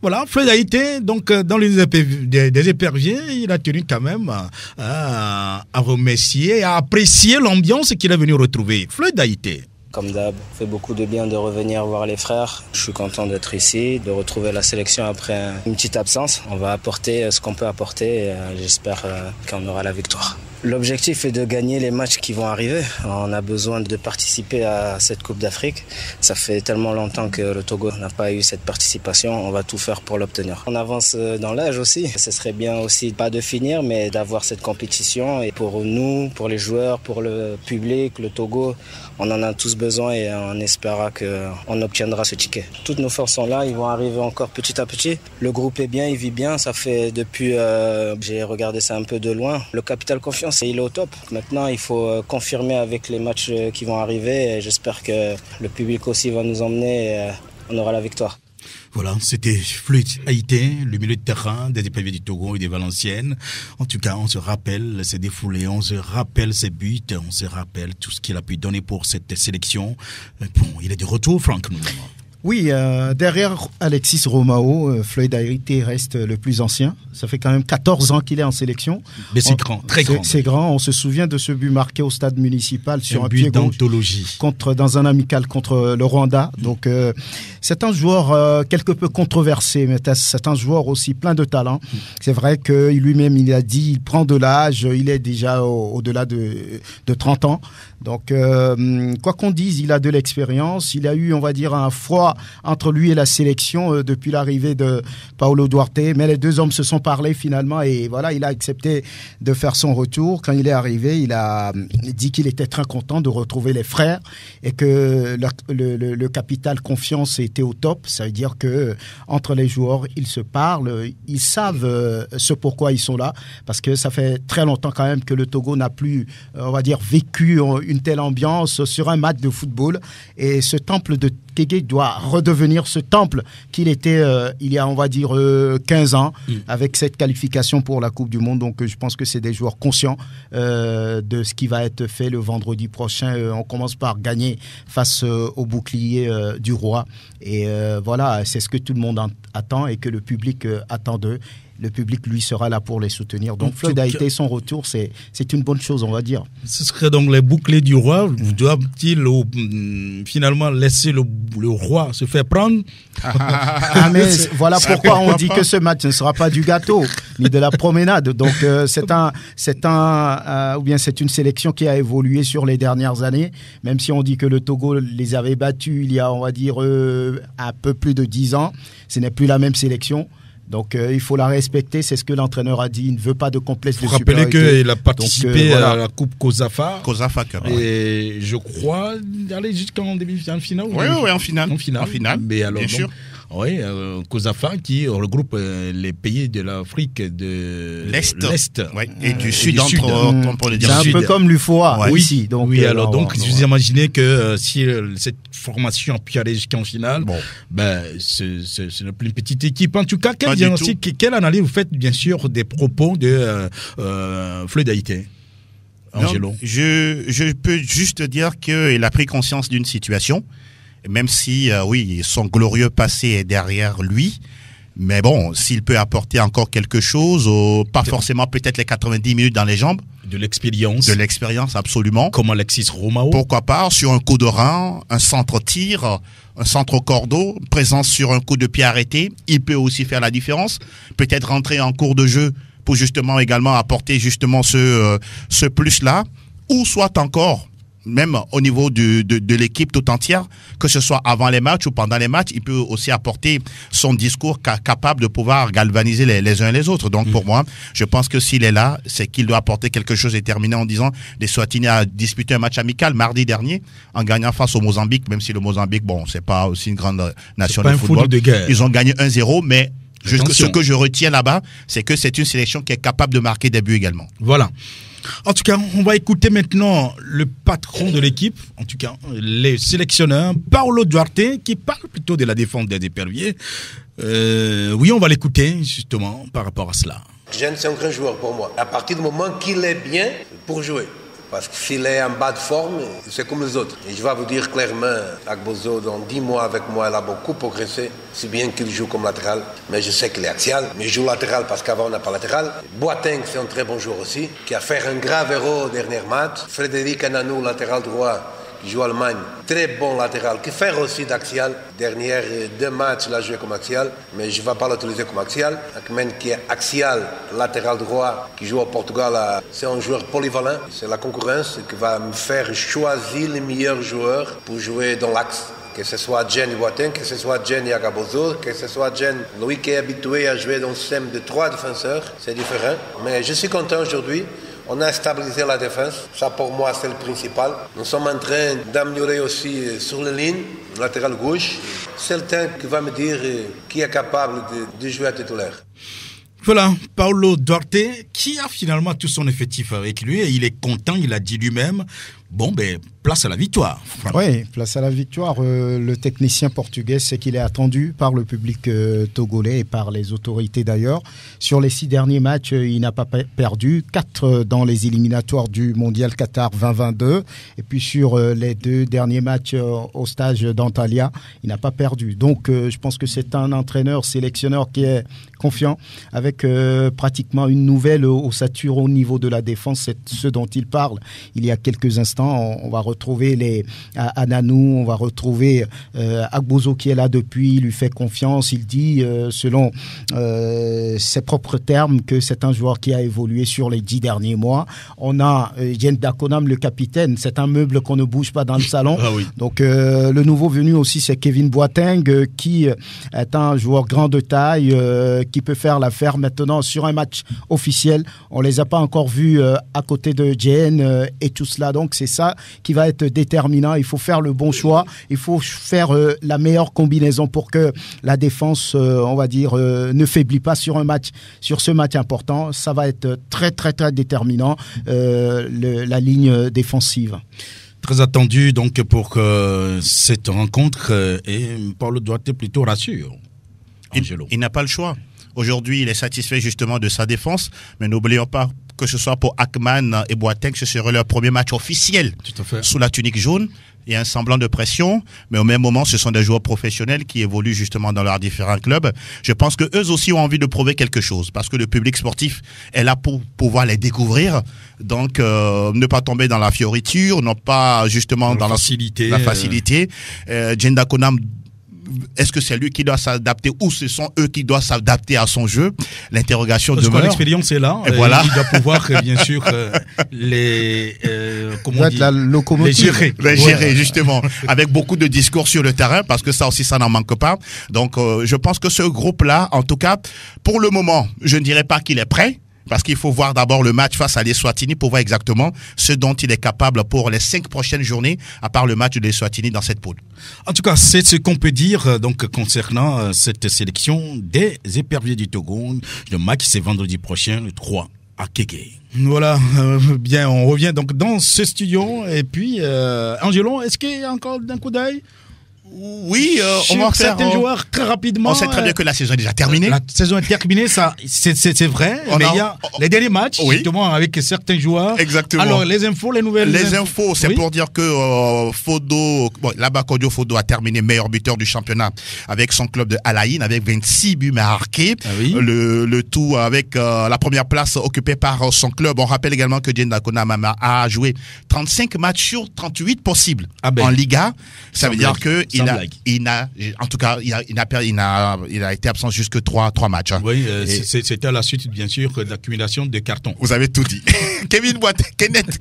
[SPEAKER 2] Voilà, Fleu d'Haïté, donc dans les des éperviers, il a tenu quand même à remercier et à apprécier l'ambiance qu'il est venu retrouver. Fleu d'Haïté.
[SPEAKER 7] comme d'hab. Ça fait beaucoup de bien de revenir voir les frères. Je suis content d'être ici, de retrouver la sélection après une petite absence. On va apporter ce qu'on peut apporter et j'espère qu'on aura la victoire. L'objectif est de gagner les matchs qui vont arriver. On a besoin de participer à cette Coupe d'Afrique. Ça fait tellement longtemps que le Togo n'a pas eu cette participation. On va tout faire pour l'obtenir. On avance dans l'âge aussi. Ce serait bien aussi, pas de finir, mais d'avoir cette compétition. Et pour nous, pour les joueurs, pour le public, le Togo, on en a tous besoin et on espérera qu'on obtiendra ce ticket. Toutes nos forces sont là, ils vont arriver encore petit à petit. Le groupe est bien, il vit bien. Ça fait depuis, j'ai regardé ça un peu de loin. Le capital confiance, il est au top. Maintenant, il faut confirmer avec les matchs qui vont arriver. Et j'espère que le public aussi va nous emmener et on aura la victoire.
[SPEAKER 2] Voilà, c'était Floyd Haïté, le milieu de terrain des éperviers du Togo et des Valenciennes. En tout cas, on se rappelle ses défoulés, on se rappelle ses buts, on se rappelle tout ce qu'il a pu donner pour cette sélection. Bon, il est de retour, Franck.
[SPEAKER 3] Oui, derrière Alexis Romao, Floyd Haïté reste le plus ancien. Ça fait quand même 14 ans qu'il est en sélection.
[SPEAKER 2] Mais c'est grand, très grand.
[SPEAKER 3] C'est grand. On se souvient de ce but marqué au stade municipal sur un
[SPEAKER 2] but
[SPEAKER 3] pied gauche
[SPEAKER 2] d'anthologie
[SPEAKER 3] dans un amical contre le Rwanda. Donc c'est un joueur quelque peu controversé, mais c'est un joueur aussi plein de talent. C'est vrai que lui-même il a dit, il prend de l'âge, il est déjà au-delà de 30 ans. Donc quoi qu'on dise, il a de l'expérience. Il a eu, on va dire, un froid entre lui et la sélection depuis l'arrivée de Paulo Duarte, mais les deux hommes se sont parlé finalement et voilà, il a accepté de faire son retour. Quand il est arrivé, il a dit qu'il était très content de retrouver les frères et que le capital confiance était au top. Ça veut dire que entre les joueurs, ils se parlent, ils savent ce pourquoi ils sont là, parce que ça fait très longtemps quand même que le Togo n'a plus, on va dire, vécu une telle ambiance sur un match de football, et ce temple de Kégué doit redevenir ce temple qu'il était il y a, on va dire, 15 ans avec cette qualification pour la Coupe du Monde. Donc je pense que c'est des joueurs conscients de ce qui va être fait le vendredi prochain. On commence par gagner face au bouclier du roi. Et voilà, c'est ce que tout le monde attend et que le public attend d'eux. Le public, lui, sera là pour les soutenir. Donc, Floyd Haïté, son retour, c'est une bonne chose, on va dire.
[SPEAKER 2] Ce serait donc les boucliers du roi. Doivent-ils finalement laisser le roi se faire prendre?
[SPEAKER 3] Mais voilà pourquoi on dit que ce match ne sera pas du gâteau, ni de la promenade. Donc, c'est une sélection qui a évolué sur les dernières années. Même si on dit que le Togo les avait battus il y a, on va dire, un peu plus de 10 ans. Ce n'est plus la même sélection. Donc il faut la respecter, c'est ce que l'entraîneur a dit, il ne veut pas de complexe de supériorité.
[SPEAKER 2] Rappelez qu'il a participé à la Coupe COSAFA. Et je crois aller jusqu'en demi-finale.
[SPEAKER 4] Oui, en finale.
[SPEAKER 2] Mais alors,
[SPEAKER 4] bien sûr.
[SPEAKER 2] Oui, COSAFA qui regroupe les pays de l'Afrique de l'Est.
[SPEAKER 4] Oui, et du Sud, on peut le dire.
[SPEAKER 3] C'est un peu comme l'UFOA ici. Donc,
[SPEAKER 2] oui, alors donc, vous imaginez que si cette formation a pu aller jusqu'en finale, ce n'est plus une petite équipe. En tout cas, quelle analyse vous faites, bien sûr, des propos de Floyd Haïté? Angelo.
[SPEAKER 4] Je peux juste dire qu'il a pris conscience d'une situation. Même si, son glorieux passé est derrière lui. Mais bon, s'il peut apporter encore quelque chose, pas forcément peut-être les 90 minutes dans les jambes.
[SPEAKER 2] De l'expérience.
[SPEAKER 4] De l'expérience, absolument.
[SPEAKER 2] Comme Alexis Romao.
[SPEAKER 4] Pourquoi pas, sur un coup de rein, un centre-tir, un centre-cordeau, présence sur un coup de pied arrêté, il peut aussi faire la différence. Peut-être rentrer en cours de jeu pour justement également apporter justement ce plus-là. Ou soit encore, même au niveau de l'équipe tout entière, que ce soit avant les matchs ou pendant les matchs, il peut aussi apporter son discours capable de pouvoir galvaniser les uns et les autres. Donc pour moi, je pense que s'il est là, c'est qu'il doit apporter quelque chose et terminer en disant les Swatini a disputé un match amical mardi dernier en gagnant face au Mozambique, même si le Mozambique, c'est pas aussi une grande nation de football. Ils ont gagné 1-0, mais ce que je retiens là-bas, c'est que c'est une sélection qui est capable de marquer des buts également.
[SPEAKER 2] Voilà. En tout cas, on va écouter maintenant le patron de l'équipe, en tout cas les sélectionneurs, Paulo Duarte, qui parle plutôt de la défense des éperviers. On va l'écouter justement par rapport à cela.
[SPEAKER 8] Jeanne, c'est un grand joueur pour moi. À partir du moment qu'il est bien pour jouer. Parce que s'il est en bas de forme, c'est comme les autres. Et je vais vous dire clairement, Agbozo, dans 10 mois avec moi, il a beaucoup progressé. C'est bien qu'il joue comme latéral, mais je sais qu'il est axial. Mais il joue latéral parce qu'avant, on n'a pas latéral. Boateng, c'est un très bon joueur aussi, qui a fait un grave héros au dernier match. Frédéric Ananou, latéral droit, qui joue en Allemagne. Très bon latéral, qui fait aussi d'axial. Dernière 2 matchs, il a joué comme axial, mais je ne vais pas l'utiliser comme axial. Akmen qui est axial, latéral droit, qui joue au Portugal, c'est un joueur polyvalent. C'est la concurrence qui va me faire choisir les meilleurs joueurs pour jouer dans l'axe. Que ce soit Jen Boateng, que ce soit Jen Yagabozo, que ce soit Jen Louis qui est habitué à jouer dans le système de 3 défenseurs, c'est différent. Mais je suis content aujourd'hui. On a stabilisé la défense. Ça, pour moi, c'est le principal. Nous sommes en train d'améliorer aussi sur la ligne, latéral gauche. C'est le temps qui va me dire qui est capable de jouer à titulaire.
[SPEAKER 2] Voilà, Paulo Duarte, qui a finalement tout son effectif avec lui et il est content, il a dit lui-même, bon ben, place à la victoire.
[SPEAKER 3] Oui, place à la victoire. Le technicien portugais, c'est qu'il est attendu par le public togolais et par les autorités d'ailleurs. Sur les 6 derniers matchs, il n'a pas perdu, 4 dans les éliminatoires du Mondial Qatar 2022. Et puis sur les 2 derniers matchs au stage d'Antalya, il n'a pas perdu. Donc je pense que c'est un entraîneur, sélectionneur qui est confiant avec pratiquement une nouvelle ossature au niveau de la défense. C'est ce dont il parle il y a quelques instants. On va retrouver les Ananou, on va retrouver Agbozo qui est là depuis, il lui fait confiance. Il dit, selon ses propres termes, que c'est un joueur qui a évolué sur les 10 derniers mois. On a Jen Dakonam, le capitaine. C'est un meuble qu'on ne bouge pas dans le salon.
[SPEAKER 2] Ah oui.
[SPEAKER 3] Donc, le nouveau venu aussi, c'est Kevin Boateng, qui est un joueur grand de taille, qui peut faire l'affaire maintenant sur un match officiel. On les a pas encore vus à côté de Jen et tout cela. Donc, c'est ça qui va être déterminant. Il faut faire le bon choix. Il faut faire la meilleure combinaison pour que la défense, on va dire, ne faiblit pas sur ce match important. Ça va être très, très, très déterminant, la ligne défensive.
[SPEAKER 2] Très attendu donc pour cette rencontre et Paulo Duarte plutôt rassure.
[SPEAKER 4] Il n'a pas le choix. Aujourd'hui, il est satisfait justement de sa défense, mais n'oublions pas que ce soit pour Akman et Boateng, ce serait leur premier match officiel sous la tunique jaune. Il y a un semblant de pression, mais au même moment, ce sont des joueurs professionnels qui évoluent justement dans leurs différents clubs. Je pense que eux aussi ont envie de prouver quelque chose, parce que le public sportif est là pour pouvoir les découvrir. Donc, ne pas tomber dans la fioriture, non pas justement dans la facilité. Jenda Konam, est-ce que c'est lui qui doit s'adapter ou ce sont eux qui doivent s'adapter à son jeu? L'interrogation demeure.
[SPEAKER 2] Parce que l'expérience est là.
[SPEAKER 4] Et voilà.
[SPEAKER 2] Il doit pouvoir, bien sûr, les
[SPEAKER 4] gérer, justement, avec beaucoup de discours sur le terrain, parce que ça aussi, ça n'en manque pas. Donc, je pense que ce groupe-là, en tout cas, pour le moment, je ne dirais pas qu'il est prêt. Parce qu'il faut voir d'abord le match face à l'Eswatini pour voir exactement ce dont il est capable pour les 5 prochaines journées, à part le match de l'Eswatini dans cette poule.
[SPEAKER 2] En tout cas, c'est ce qu'on peut dire donc concernant cette sélection des éperviers du Togo. Le match, c'est vendredi prochain, le 3 à Kéké. Voilà, bien, on revient donc dans ce studio. Et puis, Angelo, est-ce qu'il y a encore d'un coup d'œil?
[SPEAKER 4] Oui, on va faire
[SPEAKER 2] certains joueurs très rapidement.
[SPEAKER 4] On sait très bien que la saison est déjà terminée.
[SPEAKER 2] La saison est terminée, ça, c'est vrai. Mais il y a les derniers matchs, justement, avec certains joueurs.
[SPEAKER 4] Exactement.
[SPEAKER 2] Alors, les infos, les nouvelles.
[SPEAKER 4] Les infos, c'est pour dire que Labakodio Fodo a terminé meilleur buteur du championnat avec son club de Alaïn, avec 26 buts marqués.
[SPEAKER 2] Ah oui.
[SPEAKER 4] Le tout avec la première place occupée par son club. On rappelle également que Jenda Konam a joué 35 matchs sur 38 possibles en Liga. Ça veut dire que il a été absent jusque 3 matchs. Hein.
[SPEAKER 2] Oui, c'était à la suite, bien sûr, de l'accumulation de cartons.
[SPEAKER 4] Vous avez tout dit.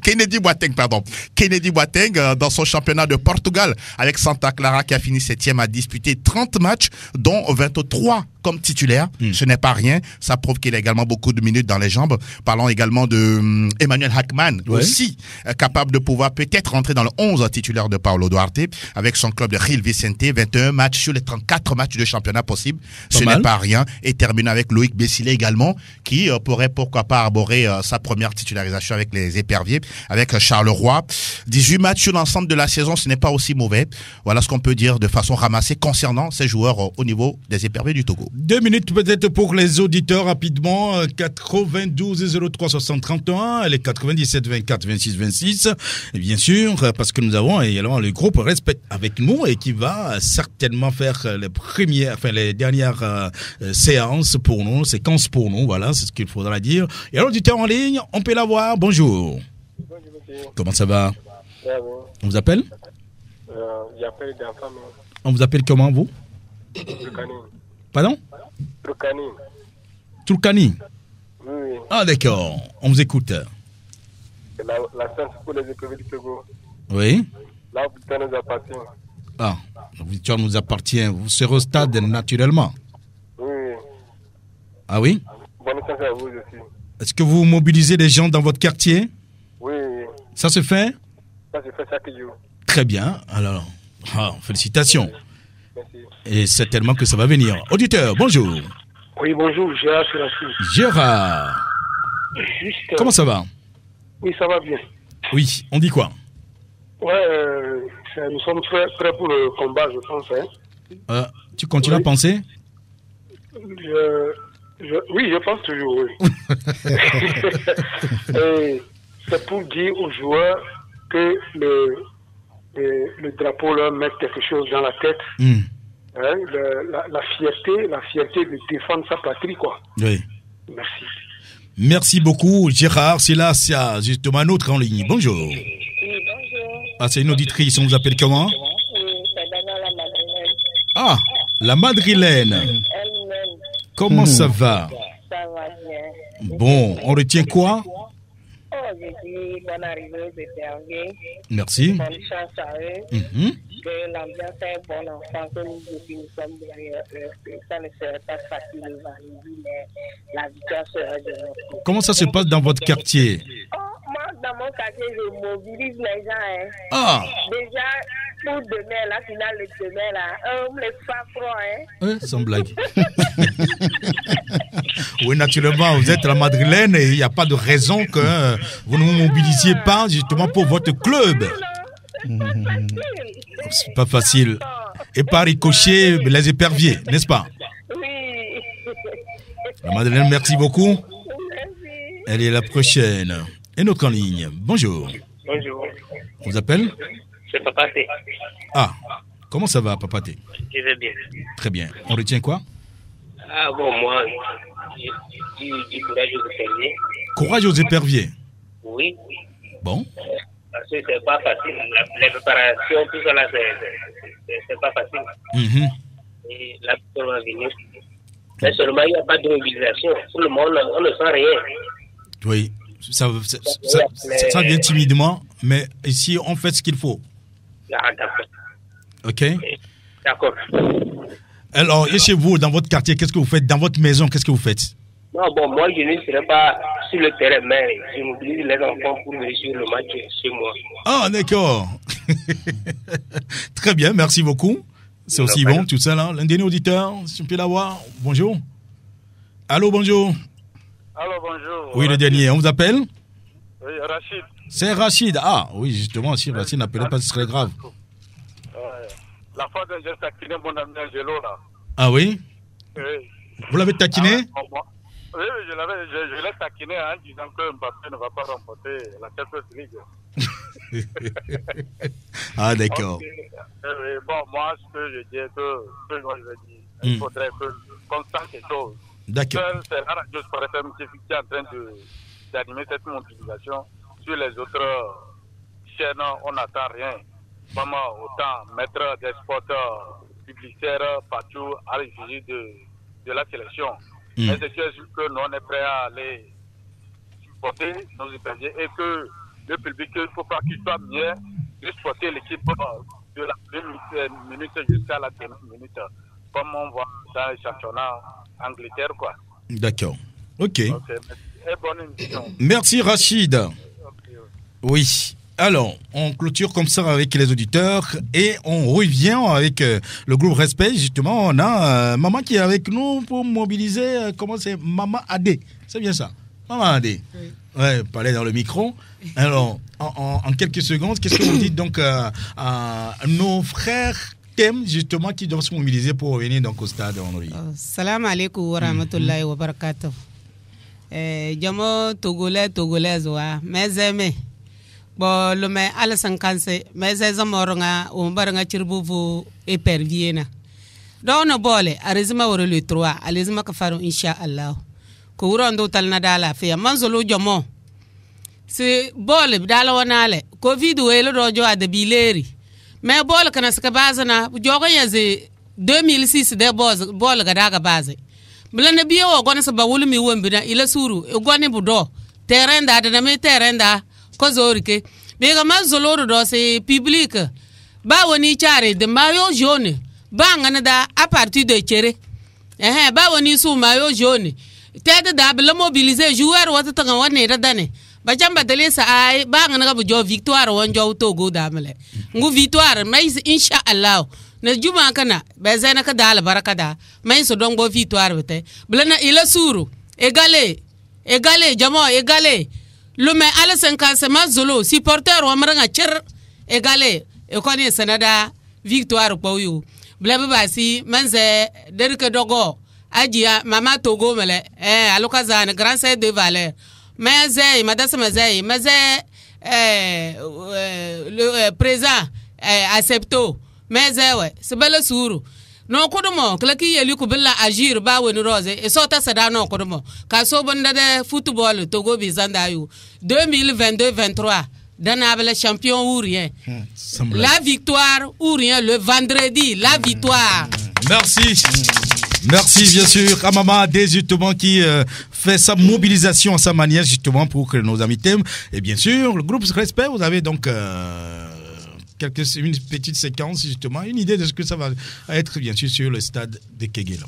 [SPEAKER 4] Kennedy Boateng, dans son championnat de Portugal, avec Santa Clara, qui a fini 7e, a disputé 30 matchs, dont 23 comme titulaire. Ce n'est pas rien. Ça prouve qu'il a également beaucoup de minutes dans les jambes. Parlons également de Emmanuel Hackman, aussi capable de pouvoir peut-être rentrer dans le 11 titulaire de Paulo Duarte, avec son club de Gil Vicente, 21 matchs sur les 34 matchs de championnat possibles. Ce n'est pas rien. Et termine avec Loïc Bessilé également, qui pourrait pourquoi pas arborer sa première titularisation avec les éperviers, avec Charleroi. 18 matchs sur l'ensemble de la saison, ce n'est pas aussi mauvais. Voilà ce qu'on peut dire de façon ramassée concernant ces joueurs au niveau des éperviers du Togo.
[SPEAKER 2] 2 minutes peut-être pour les auditeurs rapidement. 92 03 60 31, les 97 24 26 26. Et bien sûr, parce que nous avons également le groupe Respect avec nous et qui va certainement faire les dernières séances pour nous, séquences pour nous. Voilà, c'est ce qu'il faudra dire. Et l'auditeur en ligne, on peut l'avoir. Bonjour.
[SPEAKER 9] Bonjour monsieur.
[SPEAKER 2] Comment ça va? On vous appelle?
[SPEAKER 9] J'appelle d'enfant.
[SPEAKER 2] On vous appelle comment, vous?
[SPEAKER 9] Turkani.
[SPEAKER 2] Pardon?
[SPEAKER 9] Turkani.
[SPEAKER 2] Turkani?
[SPEAKER 9] Oui.
[SPEAKER 2] Ah, d'accord. On vous écoute.
[SPEAKER 9] La chance pour les épreuves du Togo.
[SPEAKER 2] Oui.
[SPEAKER 9] La victoire nous appartient.
[SPEAKER 2] Ah, la victoire nous appartient. Vous serez au stade naturellement.
[SPEAKER 9] Oui.
[SPEAKER 2] Ah oui?
[SPEAKER 9] Bonne chance à vous aussi.
[SPEAKER 2] Est-ce que vous mobilisez des gens dans votre quartier?
[SPEAKER 9] Oui.
[SPEAKER 2] Ça se fait?
[SPEAKER 9] Ça se fait chaque jour.
[SPEAKER 2] Très bien. Alors, félicitations.
[SPEAKER 9] Merci.
[SPEAKER 2] Et certainement que ça va venir. Auditeur, bonjour.
[SPEAKER 10] Oui, bonjour, Gérard Sérassi.
[SPEAKER 2] Gérard.
[SPEAKER 10] Juste.
[SPEAKER 2] Comment ça va?
[SPEAKER 10] Oui, ça va bien.
[SPEAKER 2] Oui, on dit quoi?
[SPEAKER 10] Ouais, nous sommes prêts pour le combat, je pense. Hein.
[SPEAKER 2] Tu continues à penser?
[SPEAKER 10] Oui, je pense toujours, oui. Et c'est pour dire aux joueurs que le drapeau leur met quelque chose dans la tête. Hein, la fierté de défendre sa patrie, quoi.
[SPEAKER 2] Oui.
[SPEAKER 10] Merci.
[SPEAKER 2] Merci beaucoup, Gérard. C'est là, c'est justement un autre en ligne. Bonjour.
[SPEAKER 11] Oui, bonjour.
[SPEAKER 2] Ah, c'est une auditrice. On vous appelle comment?
[SPEAKER 11] Oui, c'est Daniel la Madrilène.
[SPEAKER 2] Ah, la Madrilène.
[SPEAKER 11] Elle-même.
[SPEAKER 2] Comment ça va?
[SPEAKER 11] Ça va bien.
[SPEAKER 2] Bon, on retient quoi?
[SPEAKER 11] Oh, je dis bonne arrivée aux éperviers.
[SPEAKER 2] Merci.
[SPEAKER 11] Bonne chance à eux. Que l'ambiance est bonne enfant, que nous sommes derrière eux. Ça ne serait pas facile de valider, mais la victoire serait de notre côté.
[SPEAKER 2] Comment ça se passe dans votre quartier?
[SPEAKER 11] Oh, moi, dans mon quartier, je mobilise les gens. Hein.
[SPEAKER 2] Ah.
[SPEAKER 11] Déjà, pour demain, la finale de demain, là, on ne laisse pas froid. Hein.
[SPEAKER 2] Oui, sans blague. Oui, naturellement, vous êtes la Madrilène et il n'y a pas de raison que vous ne vous mobilisiez pas justement pour votre club. C'est pas facile. Et par ricochet, les éperviers, n'est-ce pas?
[SPEAKER 11] Oui.
[SPEAKER 2] La Madeleine, merci beaucoup.
[SPEAKER 11] Merci.
[SPEAKER 2] Elle est la prochaine. Et notre en ligne. Bonjour.
[SPEAKER 12] Bonjour.
[SPEAKER 2] On vous appelle?
[SPEAKER 12] C'est Papaté.
[SPEAKER 2] Ah, comment ça va, Papaté?
[SPEAKER 12] Je vais bien.
[SPEAKER 2] Très bien. On retient quoi?
[SPEAKER 12] Ah bon, moi, je dis courage aux éperviers.
[SPEAKER 2] Courage aux éperviers?
[SPEAKER 12] Oui.
[SPEAKER 2] Bon.
[SPEAKER 12] Parce que c'est pas facile. Les préparations, tout ça là, c'est pas facile. Et la victoire va venir. Mais seulement, il n'y a pas de mobilisation. Pour le moment, on ne sent rien.
[SPEAKER 2] Oui. Ça vient timidement, mais ici, on fait ce qu'il faut.
[SPEAKER 12] Ah, d'accord.
[SPEAKER 2] OK?
[SPEAKER 12] D'accord.
[SPEAKER 2] Alors, et chez vous, dans votre quartier, qu'est-ce que vous faites? Dans votre maison, qu'est-ce que vous faites?
[SPEAKER 12] Non, bon, moi, je ne serai pas sur le terrain, mais je mobilise les enfants pour réussir le match chez moi.
[SPEAKER 2] Ah, d'accord. Très bien, merci beaucoup. C'est aussi bon, tout ça là. L'un des auditeurs, si on peut l'avoir. Bonjour. Allô, bonjour.
[SPEAKER 9] Allô, bonjour.
[SPEAKER 2] Oui, le dernier. On vous appelle?
[SPEAKER 9] Oui, Rachid.
[SPEAKER 2] C'est Rachid. Ah, oui, justement, si Rachid n'appelait pas, ce serait grave.
[SPEAKER 9] La fois que j'ai taquiné mon ami Angelo, là.
[SPEAKER 2] Ah oui?
[SPEAKER 9] Oui.
[SPEAKER 2] Vous l'avez taquiné?
[SPEAKER 9] Oui, je l'ai taquiné en disant que Mbappé ne va pas remporter la Champions League.
[SPEAKER 2] Ah, d'accord.
[SPEAKER 9] Oui, bon, moi, ce que je dis, il faudrait qu'on sache quelque chose.
[SPEAKER 2] D'accord.
[SPEAKER 9] C'est la radio Sport FM qui est en train d'animer cette mobilisation. Sur les autres chaînes, on n'attend rien. Vraiment, autant mettre des spots publicitaires partout à l'effigie de la sélection. Mais c'est sûr que nous, on est prêts à aller supporter nos éperviers et que le public, il ne faut pas qu'il soit mieux de supporter l'équipe de la première minute jusqu'à la dernière minute, comme on voit dans les championnats Angleterre, quoi.
[SPEAKER 2] D'accord. Ok.
[SPEAKER 9] Et bonne émission.
[SPEAKER 2] Merci, Rachid. Oui. Alors, on clôture comme ça avec les auditeurs et on revient avec le groupe Respect. Justement, on a Maman qui est avec nous pour mobiliser, comment c'est, Maman Adé. C'est bien ça, Maman Adé. Oui. Ouais, parlez dans le micro. Alors, en quelques secondes, qu'est-ce que vous dites donc à nos frères thèmes justement qui doivent se mobiliser pour venir donc au stade Henri?
[SPEAKER 13] Salam alaikum wa rahmatullahi wa barakatuh. Jamo Togolais wa mes amis. Bon, le mais à la 50, mais c'est Zamoronga, on va en Chirboufou et Perviena. Dans nos boles, à Rezima ou le 3, à l'Ezima Kafaro, Inch'Allah. Kouran d'Otal Nadala, fait un manzolo diamant. si bol dala wanale covid welo do jo ade bileri mais bol kana ska bazana jogo yaze 2006 de bol ga daga baze blana biyo wo gona sa bawul mi wombi na ila suru e goni budo terrain da na me terrain da ko zorike be ga ma zoloro do se public ba woni chare de mayo jaune ba ngana da a partir de chere ba woni su mayo jaune tede da bla mobiliser joueur wata tanga wonne da dane ba jamba dele sa ay ba ngana ga jo victoire won jo Togo da mele ngu victoire mais insha Allah na juma kana ba zana ka dal baraka da mais so don go victoire bete blana ila suru égale jamo égale lume ala 50 ma zolo supporter wa maranga cher égale e koni sanada victoire ko yu blaba basi manze derke dogo ajia mama Togo mele aloka zana grand seigneur de valeur mais madame le présent accepto mais ouais c'est belle sourou non kodomo klaki yeli ko billa agir ba woni rose e sota sada non kodomo ka so bonda de football Togo bizanda yu 2022-23 dana bela champion ou rien la victoire ou rien le vendredi la victoire.
[SPEAKER 2] Merci bien sûr à Maman D justement qui fait sa mobilisation à sa manière justement pour que nos amis t'aiment. Et bien sûr le groupe Respect, vous avez donc une petite séquence justement, une idée de ce que ça va être bien sûr sur le stade de Kéguélo.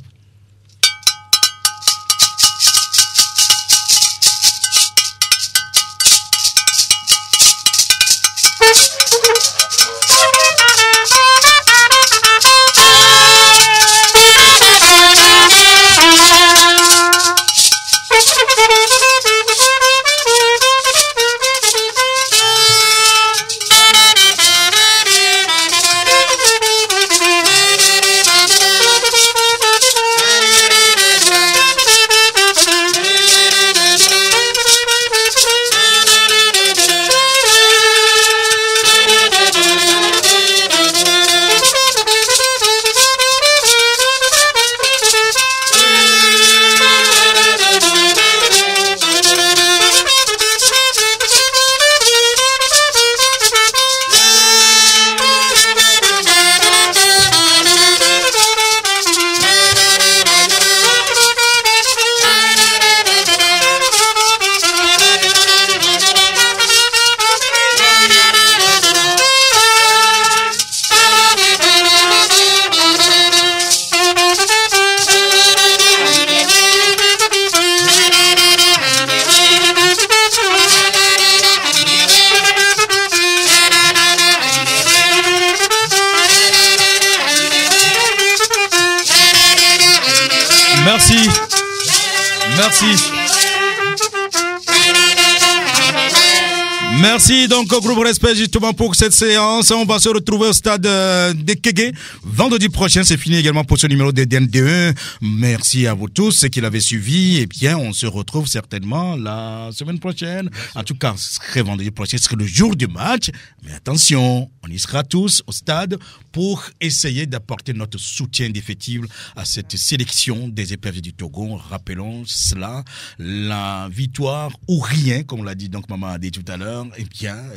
[SPEAKER 2] Merci donc au groupe Respect justement pour cette séance. On va se retrouver au stade de Kégué vendredi prochain. C'est fini également pour ce numéro de DND1. Merci à vous tous, ceux qui l'avaient suivi. Et bien, on se retrouve certainement la semaine prochaine. En tout cas, ce serait vendredi prochain, ce serait le jour du match. Mais attention, on y sera tous au stade pour essayer d'apporter notre soutien indéfectible à cette sélection des éperviers du Togo. Rappelons cela, la victoire ou rien, comme l'a dit donc Maman a dit tout à l'heure.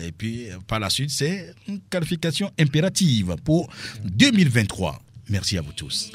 [SPEAKER 2] Et puis par la suite, c'est une qualification impérative pour 2023. Merci à vous tous.